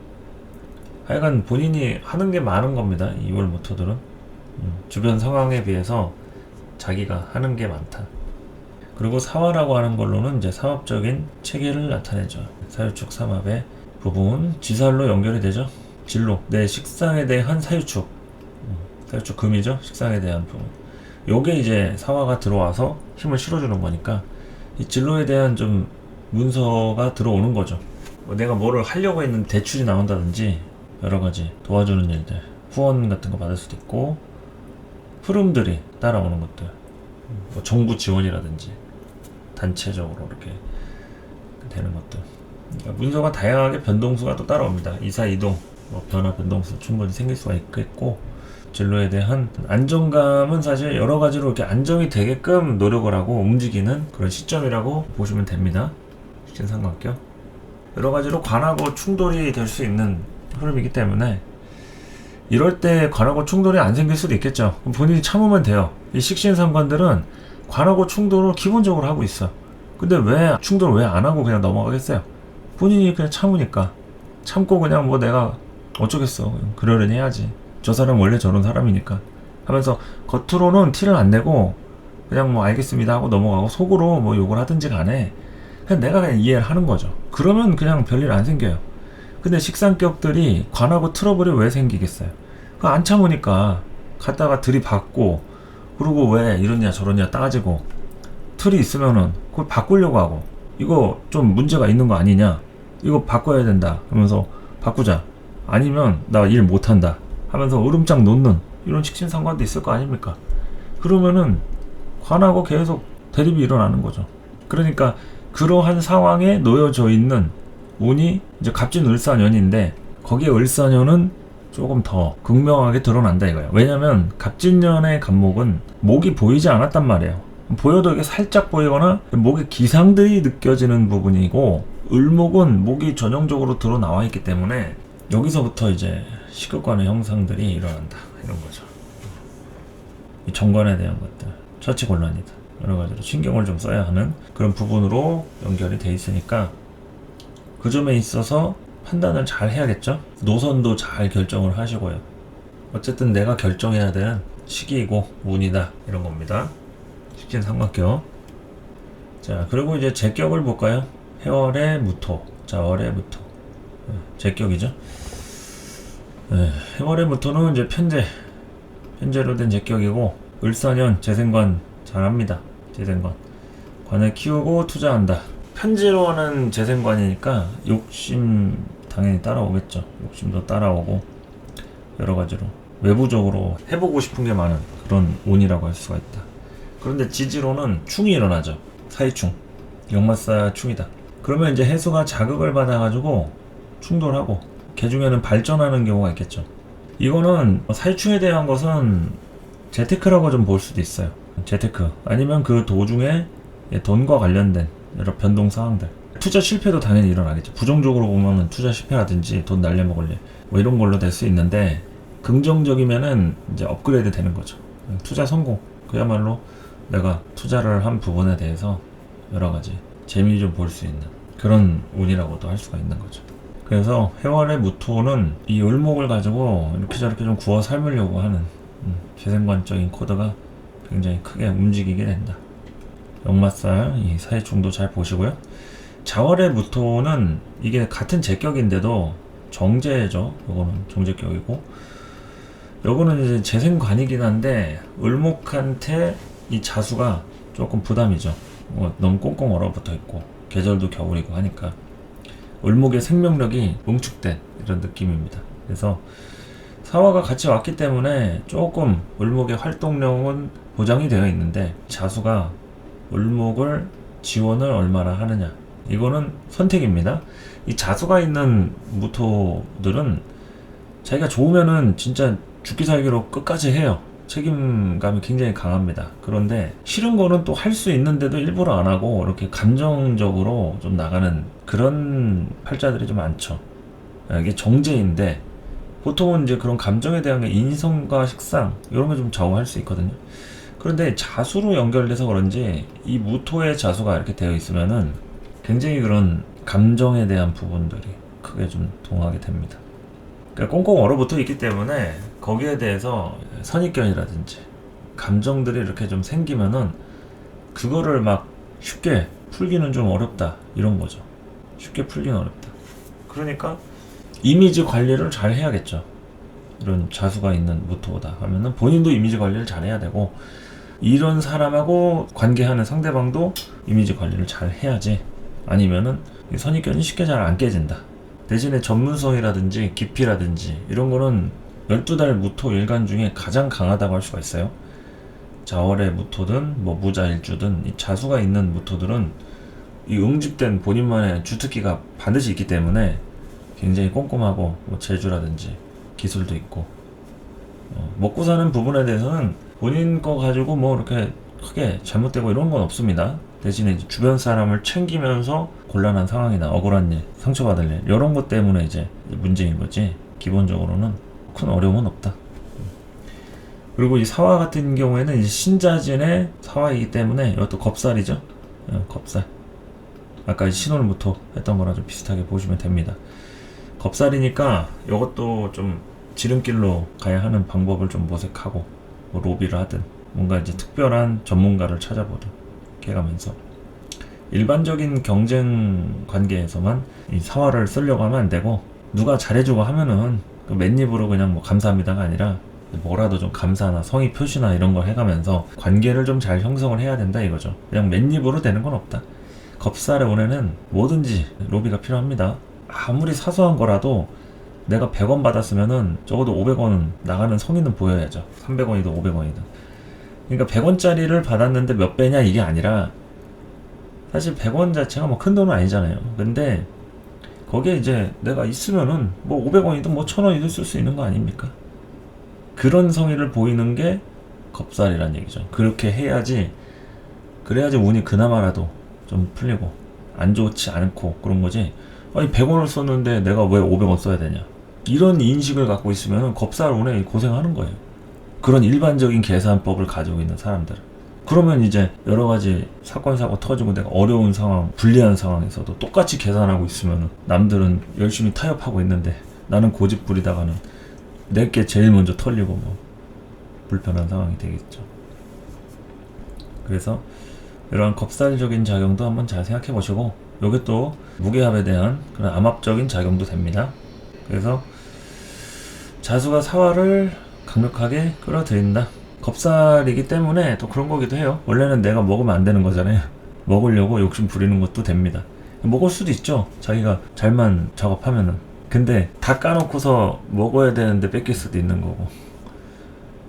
하여간 본인이 하는 게 많은 겁니다. 2월 모토들은 주변 상황에 비해서 자기가 하는 게 많다. 그리고 사화라고 하는 걸로는 이제 사업적인 체계를 나타내죠. 사유축 삼합의 부분 지살로 연결이 되죠. 진로 내 식상에 대한 사유축 사유축 금이죠. 식상에 대한 부분 요게 이제 사화가 들어와서 힘을 실어주는 거니까 이 진로에 대한 좀 문서가 들어오는 거죠. 내가 뭐를 하려고 했는데 대출이 나온다든지 여러가지 도와주는 일들 후원 같은 거 받을 수도 있고 흐름들이 따라오는 것들 뭐 정부 지원이라든지 단체적으로 이렇게 되는 것들 그러니까 문서가 다양하게 변동수가 또 따라옵니다. 이사 이동 뭐 변화 변동수 충분히 생길 수가 있겠고 진로에 대한 안정감은 사실 여러 가지로 이렇게 안정이 되게끔 노력을 하고 움직이는 그런 시점이라고 보시면 됩니다. 식신상관격 여러 가지로 관하고 충돌이 될 수 있는 흐름이기 때문에 이럴 때 관하고 충돌이 안 생길 수도 있겠죠. 그럼 본인이 참으면 돼요. 이 식신상관들은 관하고 충돌을 기본적으로 하고 있어. 근데 왜 충돌을 왜 안 하고 그냥 넘어가겠어요? 본인이 그냥 참으니까 참고 그냥 뭐 내가 어쩌겠어 그러려니 해야지. 저 사람 원래 저런 사람이니까 하면서 겉으로는 티를 안 내고 그냥 뭐 알겠습니다 하고 넘어가고 속으로 뭐 욕을 하든지 간에 그냥 내가 그냥 이해를 하는 거죠. 그러면 그냥 별일 안 생겨요. 근데 식상격들이 관하고 트러블이 왜 생기겠어요? 그거 안 참으니까 갔다가 들이받고 그리고 왜 이러냐 저러냐 따지고 틀이 있으면은 그걸 바꾸려고 하고 이거 좀 문제가 있는 거 아니냐 이거 바꿔야 된다 하면서 바꾸자 아니면 나 일 못한다 하면서 으름장 놓는 이런 식신상관도 있을 거 아닙니까? 그러면은 관하고 계속 대립이 일어나는 거죠. 그러니까 그러한 상황에 놓여져 있는 운이 이제 갑진을사년인데 거기에 을사년은 조금 더 극명하게 드러난다 이거예요. 왜냐면 갑진년의 갑목은 목이 보이지 않았단 말이에요. 보여도 이게 살짝 보이거나 목에 기상들이 느껴지는 부분이고, 을목은 목이 전형적으로 드러나와 있기 때문에 여기서부터 이제 식욕관의 형상들이 일어난다 이런 거죠. 이 정관에 대한 것들, 처치곤란이다, 여러 가지로 신경을 좀 써야 하는 그런 부분으로 연결이 돼 있으니까 그 점에 있어서 판단을 잘 해야겠죠. 노선도 잘 결정을 하시고요. 어쨌든 내가 결정해야 되는 시기이고 운이다 이런 겁니다. 식신상관격. 자, 그리고 이제 제격을 볼까요? 해월의 무토. 자, 월의 무토. 제격이죠. 해월의 무토는 이제 편제로 된 제격이고, 을사년 재생관 잘합니다. 재생관 관을 키우고 투자한다. 편제로 하는 재생관이니까 욕심 당연히 따라오겠죠. 욕심도 따라오고 여러 가지로 외부적으로 해보고 싶은 게 많은 그런 운이라고 할 수가 있다. 그런데 지지로는 충이 일어나죠. 사이충, 역마사 충이다. 그러면 이제 해수가 자극을 받아가지고 충돌하고 개중에는 발전하는 경우가 있겠죠. 이거는 사이충에 대한 것은 재테크라고 좀 볼 수도 있어요. 재테크 아니면 그 도중에 돈과 관련된 여러 변동 상황들, 투자 실패도 당연히 일어나겠죠. 부정적으로 보면 투자 실패라든지 돈 날려먹을 일 뭐 이런 걸로 될 수 있는데, 긍정적이면은 이제 업그레이드 되는 거죠. 투자 성공, 그야말로 내가 투자를 한 부분에 대해서 여러 가지 재미 좀 볼 수 있는 그런 운이라고도 할 수가 있는 거죠. 그래서 해월의 무토는 이 을목을 가지고 이렇게 저렇게 좀 구워 삶으려고 하는 재생관적인 코드가 굉장히 크게 움직이게 된다. 역마살 이 사이충도 잘 보시고요. 자월의 무토는 이게 같은 제격인데도 정제죠. 요거는 정제격이고, 요거는 이제 재생관이긴 한데 을목한테 이 자수가 조금 부담이죠. 너무 꽁꽁 얼어붙어 있고 계절도 겨울이고 하니까 을목의 생명력이 응축된 이런 느낌입니다. 그래서 사화가 같이 왔기 때문에 조금 을목의 활동량은 보장이 되어 있는데, 자수가 을목을 지원을 얼마나 하느냐, 이거는 선택입니다. 이 자수가 있는 무토들은 자기가 좋으면은 진짜 죽기 살기로 끝까지 해요. 책임감이 굉장히 강합니다. 그런데 싫은 거는 또 할 수 있는데도 일부러 안 하고 이렇게 감정적으로 좀 나가는 그런 팔자들이 좀 많죠. 이게 정제인데 보통은 이제 그런 감정에 대한 게 인성과 식상 이런 게 좀 좌우할 수 있거든요. 그런데 자수로 연결돼서 그런지 이 무토의 자수가 이렇게 되어 있으면은 굉장히 그런 감정에 대한 부분들이 크게 좀 동하게 됩니다. 그러니까 꽁꽁 얼어붙어 있기 때문에 거기에 대해서 선입견이라든지 감정들이 이렇게 좀 생기면은 그거를 막 쉽게 풀기는 좀 어렵다 이런 거죠. 쉽게 풀기는 어렵다. 그러니까 이미지 관리를 잘 해야겠죠. 이런 자수가 있는 무토다 하면은 본인도 이미지 관리를 잘 해야 되고, 이런 사람하고 관계하는 상대방도 이미지 관리를 잘 해야지, 아니면은 선입견이 쉽게 잘 안 깨진다. 대신에 전문성이라든지 깊이라든지 이런 거는 12달 무토 일간 중에 가장 강하다고 할 수가 있어요. 자월의 무토든 뭐 무자일주든 이 자수가 있는 무토들은 이 응집된 본인만의 주특기가 반드시 있기 때문에 굉장히 꼼꼼하고 뭐 재주라든지 기술도 있고, 먹고 사는 부분에 대해서는 본인 거 가지고 뭐 이렇게 크게 잘못되고 이런 건 없습니다. 대신에 이제 주변 사람을 챙기면서 곤란한 상황이나 억울한 일, 상처받을 일 이런 것 때문에 이제 문제인 거지, 기본적으로는 큰 어려움은 없다. 그리고 이 사화 같은 경우에는 이제 신자진의 사화이기 때문에 이것도 겁살이죠. 겁살. 아까 신월무토 했던 거랑 좀 비슷하게 보시면 됩니다. 겁살이니까 이것도 좀 지름길로 가야 하는 방법을 좀 모색하고, 뭐 로비를 하든 뭔가 이제 특별한 전문가를 찾아보든 해가면서, 일반적인 경쟁 관계에서만 이 사화를 쓰려고 하면 안 되고, 누가 잘해주고 하면은 그 맨입으로 그냥 뭐 감사합니다가 아니라 뭐라도 좀 감사나 성의 표시나 이런 걸 해가면서 관계를 좀 잘 형성을 해야 된다 이거죠. 그냥 맨입으로 되는 건 없다. 겁살의 운에는 뭐든지 로비가 필요합니다. 아무리 사소한 거라도 내가 100원 받았으면은 적어도 500원은 나가는 성의는 보여야죠. 300원이든 500원이든. 그러니까 100원짜리를 받았는데 몇 배냐 이게 아니라 사실 100원 자체가 뭐 큰 돈은 아니잖아요. 근데 거기에 이제 내가 있으면은 뭐 500원이든 뭐 1000원이든 쓸 수 있는 거 아닙니까? 그런 성의를 보이는 게 겁살이란 얘기죠. 그렇게 해야지, 그래야지 운이 그나마라도 좀 풀리고 안 좋지 않고 그런 거지. 아니 100원을 썼는데 내가 왜 500원 써야 되냐, 이런 인식을 갖고 있으면 겁살 운에 고생하는 거예요. 그런 일반적인 계산법을 가지고 있는 사람들은. 그러면 이제 여러 가지 사건 사고 터지고 내가 어려운 상황, 불리한 상황에서도 똑같이 계산하고 있으면 남들은 열심히 타협하고 있는데 나는 고집 부리다가는 내게 제일 먼저 털리고 뭐 불편한 상황이 되겠죠. 그래서 이러한 겁살적인 작용도 한번 잘 생각해 보시고, 요게 또 무게합에 대한 그런 암압적인 작용도 됩니다. 그래서 자수가 사화를 강력하게 끌어들인다. 겁살이기 때문에 또 그런 거기도 해요. 원래는 내가 먹으면 안 되는 거잖아요. 먹으려고 욕심 부리는 것도 됩니다. 먹을 수도 있죠, 자기가 잘만 작업하면은. 근데 다 까놓고서 먹어야 되는데 뺏길 수도 있는 거고,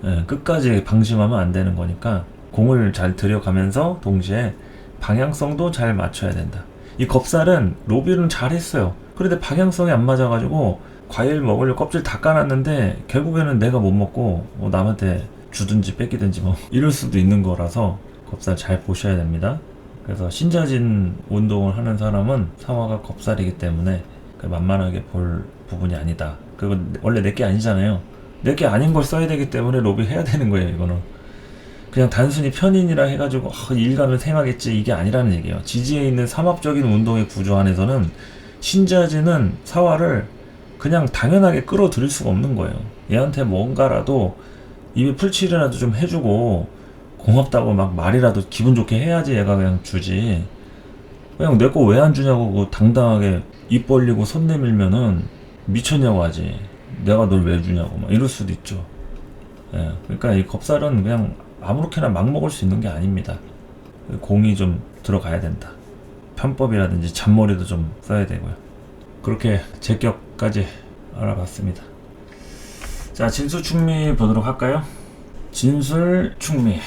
예, 끝까지 방심하면 안 되는 거니까 공을 잘 들여가면서 동시에 방향성도 잘 맞춰야 된다. 이 겁살은 로비는 잘했어요. 그런데 방향성이 안 맞아가지고 과일 먹으려고 껍질 다 까놨는데 결국에는 내가 못 먹고 뭐 남한테 주든지 뺏기든지 뭐 이럴 수도 있는 거라서 겁살 잘 보셔야 됩니다. 그래서 신자진 운동을 하는 사람은 사화가 겁살이기 때문에 만만하게 볼 부분이 아니다. 그건 원래 내게 아니잖아요. 내게 아닌 걸 써야 되기 때문에 로비 해야 되는 거예요. 이거는 그냥 단순히 편인이라 해가지고 일가면 생하겠지 이게 아니라는 얘기예요. 지지에 있는 삼합적인 운동의 구조 안에서는 신자진은 사화를 그냥 당연하게 끌어들일 수가 없는 거예요. 얘한테 뭔가라도 입에 풀칠이라도 좀 해주고 고맙다고 막 말이라도 기분 좋게 해야지 얘가 그냥 주지. 그냥 내 거 왜 안 주냐고 당당하게 입 벌리고 손 내밀면은 미쳤냐고 하지. 내가 널 왜 주냐고 막 이럴 수도 있죠. 예, 그러니까 이 겁살은 그냥 아무렇게나 막 먹을 수 있는 게 아닙니다. 공이 좀 들어가야 된다. 편법이라든지 잔머리도 좀 써야 되고요. 그렇게 제격까지 알아봤습니다. 자, 진술충미 보도록 할까요? 진술충미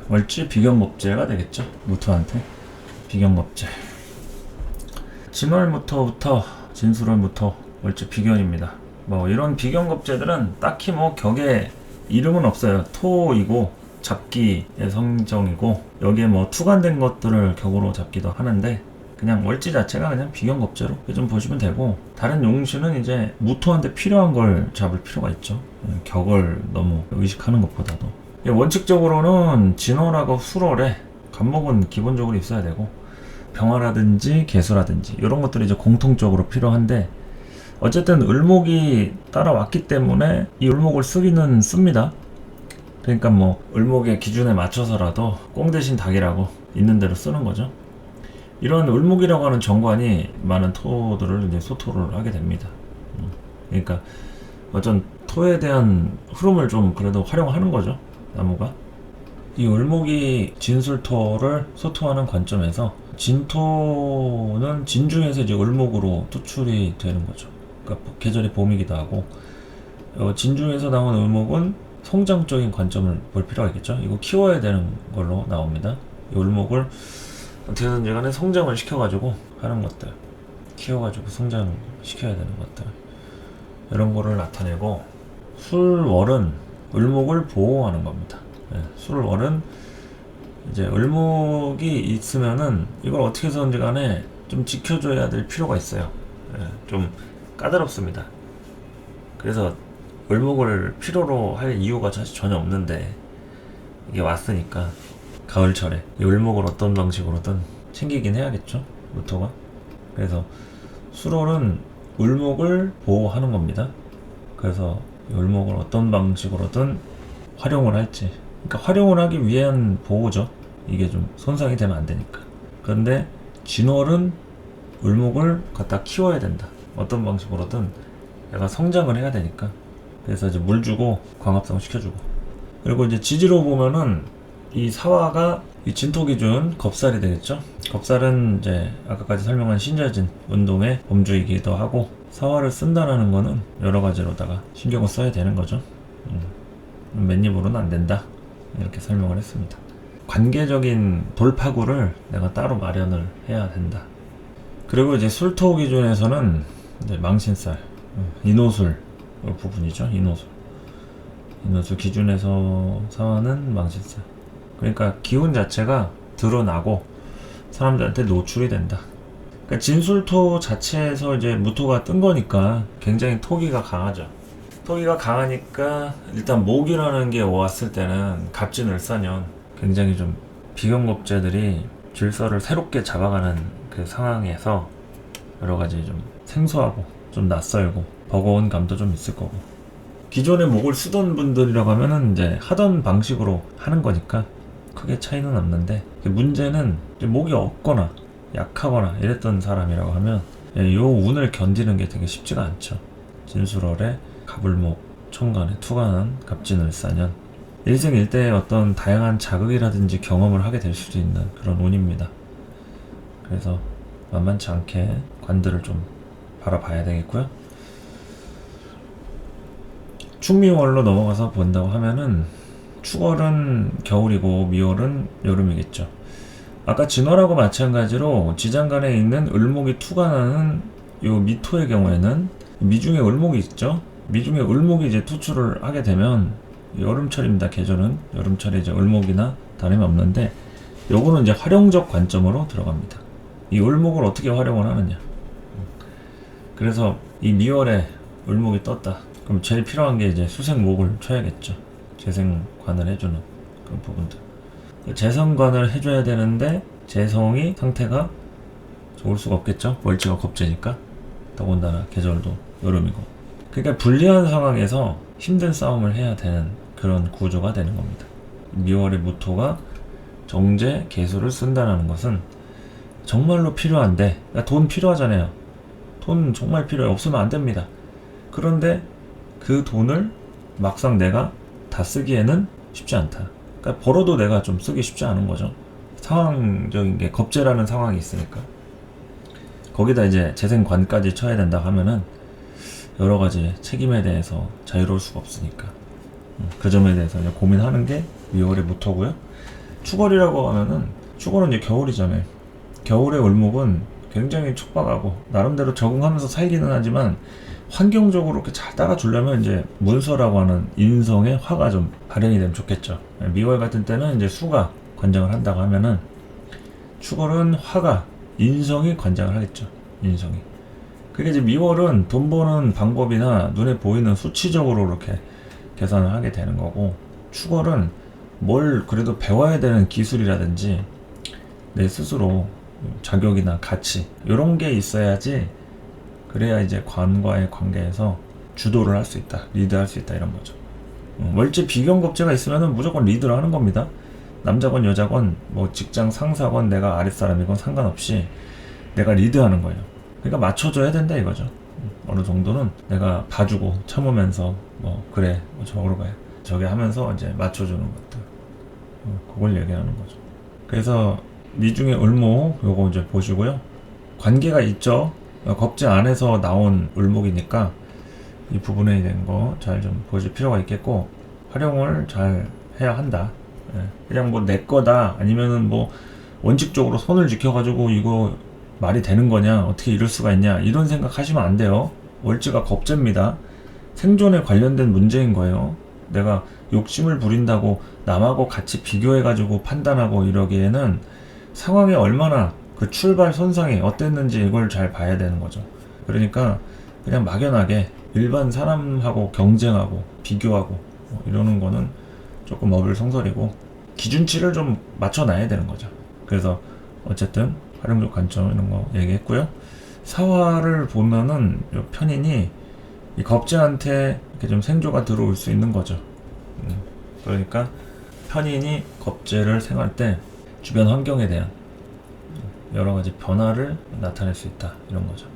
월지 비견법제가 되겠죠. 무토한테 비견법제. 진월무토부터 진술월무토 월지 비견입니다. 뭐 이런 비견법제들은 딱히 뭐 격에 이름은 없어요. 토이고 잡기의 성정이고 여기에 뭐 투관된 것들을 격으로 잡기도 하는데 그냥 월지 자체가 그냥 비견법제로 좀 보시면 되고, 다른 용신은 이제 무토한테 필요한 걸 잡을 필요가 있죠. 격을 너무 의식하는 것보다도. 원칙적으로는 진월하고 수월에 간목은 기본적으로 있어야 되고 병화라든지 개수라든지 이런 것들이 이제 공통적으로 필요한데, 어쨌든 을목이 따라왔기 때문에 이 을목을 쓰기는 씁니다. 그러니까 뭐 을목의 기준에 맞춰서라도 꽁 대신 닭이라고 있는 대로 쓰는 거죠. 이런 을목이라고 하는 정관이 많은 토들을 이제 소토를 하게 됩니다. 그러니까 어떤 토에 대한 흐름을 좀 그래도 활용하는 거죠, 나무가. 이 을목이 진술토를 소토하는 관점에서 진토는 진중에서 이제 을목으로 투출이 되는 거죠. 그러니까 계절이 봄이기도 하고, 진중에서 나온 을목은 성장적인 관점을 볼 필요가 있겠죠. 이거 키워야 되는 걸로 나옵니다. 이 을목을 어떻게든지 간에 성장을 시켜가지고 하는 것들, 키워가지고 성장시켜야 되는 것들, 이런 거를 나타내고, 술월은 을목을 보호하는 겁니다. 술월은 이제 을목이 있으면은 이걸 어떻게 해서든지 간에 좀 지켜줘야 될 필요가 있어요. 좀 까다롭습니다. 그래서 을목을 필요로 할 이유가 사실 전혀 없는데 이게 왔으니까 가을철에 이 을목을 어떤 방식으로든 챙기긴 해야겠죠, 무토가. 그래서 술월은 을목을 보호하는 겁니다. 그래서 이 을목을 어떤 방식으로든 활용을 할지, 그러니까 활용을 하기 위한 보호죠. 이게 좀 손상이 되면 안 되니까. 그런데 진월은 을목을 갖다 키워야 된다. 어떤 방식으로든 얘가 성장을 해야 되니까. 그래서 이제 물 주고 광합성 시켜주고. 그리고 이제 지지로 보면은 이 사화가 이 진토 기준 겁살이 되겠죠. 겁살은 이제 아까까지 설명한 신자진 운동의 범주이기도 하고, 사화를 쓴다라는 거는 여러 가지로다가 신경을 써야 되는 거죠. 맨입으로는 안 된다, 이렇게 설명을 했습니다. 관계적인 돌파구를 내가 따로 마련을 해야 된다. 그리고 이제 술토 기준에서는 이제 망신살, 인호술 부분이죠. 인호술 기준에서 사화는 망신살. 그러니까 기운 자체가 드러나고 사람들한테 노출이 된다. 그러니까 진술토 자체에서 이제 무토가 뜬 거니까 굉장히 토기가 강하죠. 토기가 강하니까 일단 목이라는 게 왔을 때는 갑진을사년 굉장히 좀 비경겁제들이 질서를 새롭게 잡아가는 그 상황에서 여러 가지 좀 생소하고 좀 낯설고 버거운 감도 좀 있을 거고, 기존에 목을 쓰던 분들이라고 하면은 이제 하던 방식으로 하는 거니까 크게 차이는 없는데, 문제는 이제 목이 없거나 약하거나 이랬던 사람이라고 하면 요 운을 견디는 게 되게 쉽지가 않죠. 진술월에 갑을목, 천간에 투간한 갑진을사년, 일생일대의 어떤 다양한 자극이라든지 경험을 하게 될 수도 있는 그런 운입니다. 그래서 만만치 않게 관들을 좀 바라봐야 되겠고요. 축미월로 넘어가서 본다고 하면은 축월은 겨울이고 미월은 여름이겠죠. 아까 진월하고 마찬가지로 지장간에 있는 을목이 투간하는 요 미토의 경우에는 미중에 을목이 있죠. 미중에 을목이 이제 투출을 하게 되면 여름철입니다. 계절은 여름철에 이제 을목이나 다름이 없는데, 요거는 이제 활용적 관점으로 들어갑니다. 이 을목을 어떻게 활용을 하느냐. 그래서 이 미월에 을목이 떴다. 그럼 제일 필요한 게 이제 수생목을 쳐야겠죠. 재생관을 해주는 그런 부분들. 재성관을 해줘야 되는데 재성이 상태가 좋을 수가 없겠죠. 월지가 겁재니까. 더군다나 계절도 여름이고. 그러니까 불리한 상황에서 힘든 싸움을 해야 되는 그런 구조가 되는 겁니다. 미월의 무토가 정제, 개수를 쓴다는 것은 정말로 필요한데, 그러니까 돈 필요하잖아요. 돈 정말 필요해. 없으면 안 됩니다. 그런데 그 돈을 막상 내가 다 쓰기에는 쉽지 않다. 그러니까 벌어도 내가 좀 쓰기 쉽지 않은 거죠. 상황적인 게 겁재라는 상황이 있으니까. 거기다 이제 재생관까지 쳐야 된다 하면은 여러 가지 책임에 대해서 자유로울 수가 없으니까. 그 점에 대해서 이제 고민하는 게 미월의 무토고요. 축월이라고 하면은, 축월은 이제 겨울이잖아요. 겨울의 을목은 굉장히 촉박하고 나름대로 적응하면서 살기는 하지만 환경적으로 이렇게 잘 따라주려면 이제 문서라고 하는 인성의 화가 좀 발현이 되면 좋겠죠. 미월 같은 때는 이제 수가 관장을 한다고 하면은, 축월은 화가, 인성이 관장을 하겠죠. 인성이. 그게 이제 미월은 돈 버는 방법이나 눈에 보이는 수치적으로 이렇게 계산을 하게 되는 거고, 축월은 뭘 그래도 배워야 되는 기술이라든지 내 스스로 자격이나 가치 이런 게 있어야지, 그래야 이제 관과의 관계에서 주도를 할 수 있다, 리드할 수 있다, 이런 거죠. 월지 비경겁제가 있으면은 무조건 리드를 하는 겁니다. 남자건 여자건 뭐 직장 상사건 내가 아랫사람이건 상관없이 내가 리드하는 거예요. 그러니까 맞춰줘야 된다 이거죠. 어느 정도는 내가 봐주고 참으면서 뭐 그래 뭐 저으로 가야 저게 하면서 이제 맞춰주는 것들, 그걸 얘기하는 거죠. 그래서 미중의 을목 요거 이제 보시고요. 관계가 있죠. 겁제 안에서 나온 을목이니까 이 부분에 대한 거 잘 좀 보실 필요가 있겠고, 활용을 잘 해야 한다. 그냥 뭐 내 거다 아니면은 뭐 원칙적으로 선을 지켜가지고 이거 말이 되는 거냐, 어떻게 이럴 수가 있냐, 이런 생각 하시면 안 돼요. 월지가 겁제입니다. 생존에 관련된 문제인 거예요. 내가 욕심을 부린다고 남하고 같이 비교해가지고 판단하고 이러기에는 상황이 얼마나 그 출발 선상이 어땠는지 이걸 잘 봐야 되는 거죠. 그러니까 그냥 막연하게 일반 사람하고 경쟁하고 비교하고 이러는 거는 조금 어불성설이고, 기준치를 좀 맞춰놔야 되는 거죠. 그래서 어쨌든 활용적 관점 이런 거 얘기했고요. 사화를 보면은 요 편인이 이 겁재한테 이렇게 좀 생조가 들어올 수 있는 거죠. 그러니까 편인이 겁재를 생할 때 주변 환경에 대한 여러 가지 변화를 나타낼 수 있다, 이런 거죠.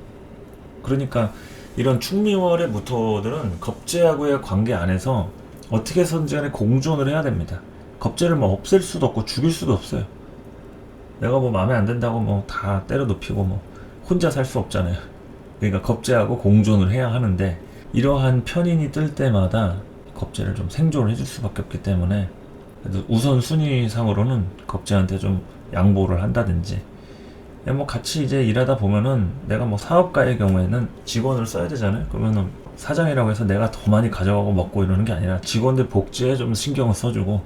그러니까 이런 축미월의 무토들은 겁재하고의 관계 안에서 어떻게 해서든지 간에 공존을 해야 됩니다. 겁재를 뭐 없앨 수도 없고 죽일 수도 없어요. 내가 뭐 마음에 안 든다고 뭐 다 때려 눕히고 뭐 혼자 살 수 없잖아요. 그러니까 겁재하고 공존을 해야 하는데 이러한 편인이 뜰 때마다 겁재를 좀 생존을 해줄 수밖에 없기 때문에 그래도 우선 순위상으로는 겁재한테 좀 양보를 한다든지 뭐 같이 이제 일하다 보면은 내가 뭐 사업가의 경우에는 직원을 써야 되잖아요. 그러면은 사장이라고 해서 내가 더 많이 가져가고 먹고 이러는 게 아니라 직원들 복지에 좀 신경을 써주고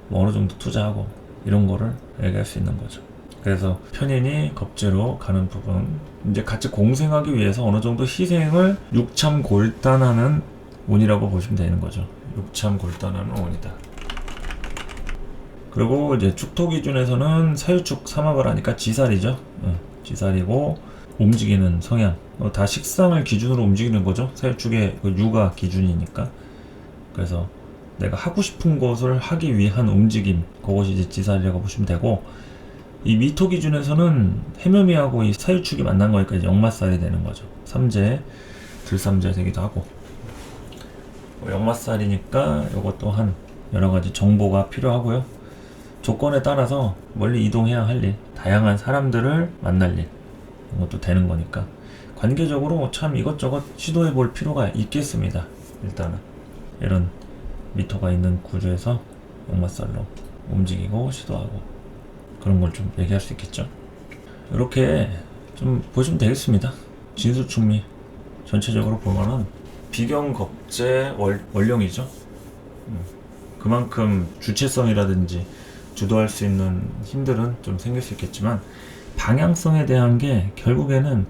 뭐 어느 정도 투자하고 이런 거를 얘기할 수 있는 거죠. 그래서 편인이 겁재로 가는 부분 이제 같이 공생하기 위해서 어느 정도 희생을 육참골단하는 운이라고 보시면 되는 거죠. 육참골단하는 운이다. 그리고 이제 축토 기준에서는 사유축 삼합을 하니까 지살이죠. 지살이고 움직이는 성향 다 식상을 기준으로 움직이는 거죠. 사유축의 그 유가 기준이니까. 그래서 내가 하고 싶은 것을 하기 위한 움직임, 그것이 이제 지살이라고 보시면 되고, 이 미토 기준에서는 해묘미하고 이 사유축이 만난 거니까 이제 역마살이 되는 거죠. 삼재, 들삼재 되기도 하고. 역마살이니까 이것 또한 여러 가지 정보가 필요하고요. 조건에 따라서 멀리 이동해야 할 일, 다양한 사람들을 만날 일, 이런 것도 되는 거니까 관계적으로 참 이것저것 시도해 볼 필요가 있겠습니다. 일단은 이런 미토가 있는 구조에서 역마살로 움직이고 시도하고 그런 걸 좀 얘기할 수 있겠죠. 이렇게 좀 보시면 되겠습니다. 진수충미 전체적으로 보면은 비경겁재 원령이죠. 그만큼 주체성이라든지 주도할 수 있는 힘들은 좀 생길 수 있겠지만 방향성에 대한 게 결국에는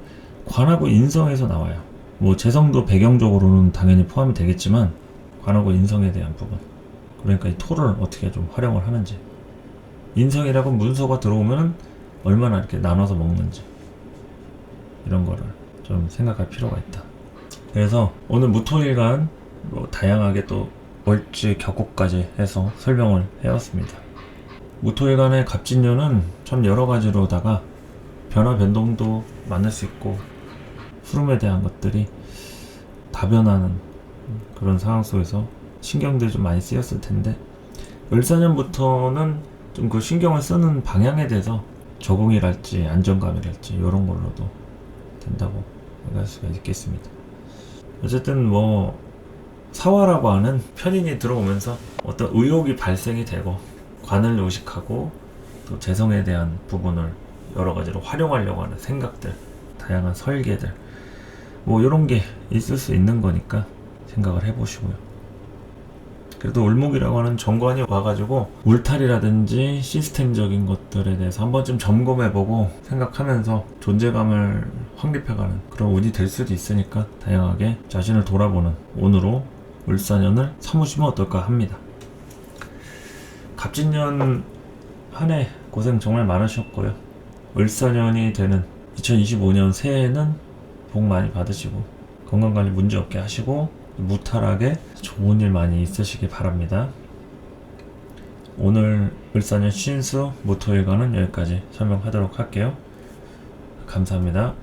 관하고 인성에서 나와요. 뭐 재성도 배경적으로는 당연히 포함이 되겠지만 관하고 인성에 대한 부분, 그러니까 이 토를 어떻게 좀 활용을 하는지, 인성이라고 문서가 들어오면 얼마나 이렇게 나눠서 먹는지 이런 거를 좀 생각할 필요가 있다. 그래서 오늘 무토일간 뭐 다양하게 또 월지 격곡까지 해서 설명을 해왔습니다. 무토일간의 갑진년은 참 여러 가지로다가 변화 변동도 만날 수 있고 흐름에 대한 것들이 다변하는 그런 상황 속에서 신경들이 좀 많이 쓰였을 텐데, 을사년부터는 좀 그 신경을 쓰는 방향에 대해서 적응이랄지 안정감이랄지 이런 걸로도 된다고 얘기할 수가 있겠습니다. 어쨌든 뭐 사화라고 하는 편인이 들어오면서 어떤 의욕이 발생이 되고 관을 의식하고 또 재성에 대한 부분을 여러 가지로 활용하려고 하는 생각들, 다양한 설계들, 뭐 이런 게 있을 수 있는 거니까 생각을 해보시고요. 그래도 을목이라고 하는 정관이 와가지고 울타리라든지 시스템적인 것들에 대해서 한 번쯤 점검해보고 생각하면서 존재감을 확립해가는 그런 운이 될 수도 있으니까 다양하게 자신을 돌아보는 운으로 을사년을 삼으시면 어떨까 합니다. 갑진년 한 해 고생 정말 많으셨고요. 을사년이 되는 2025년 새해에는 복 많이 받으시고 건강관리 문제없게 하시고 무탈하게 좋은 일 많이 있으시길 바랍니다. 오늘 을사년 신수 무토일간은 여기까지 설명하도록 할게요. 감사합니다.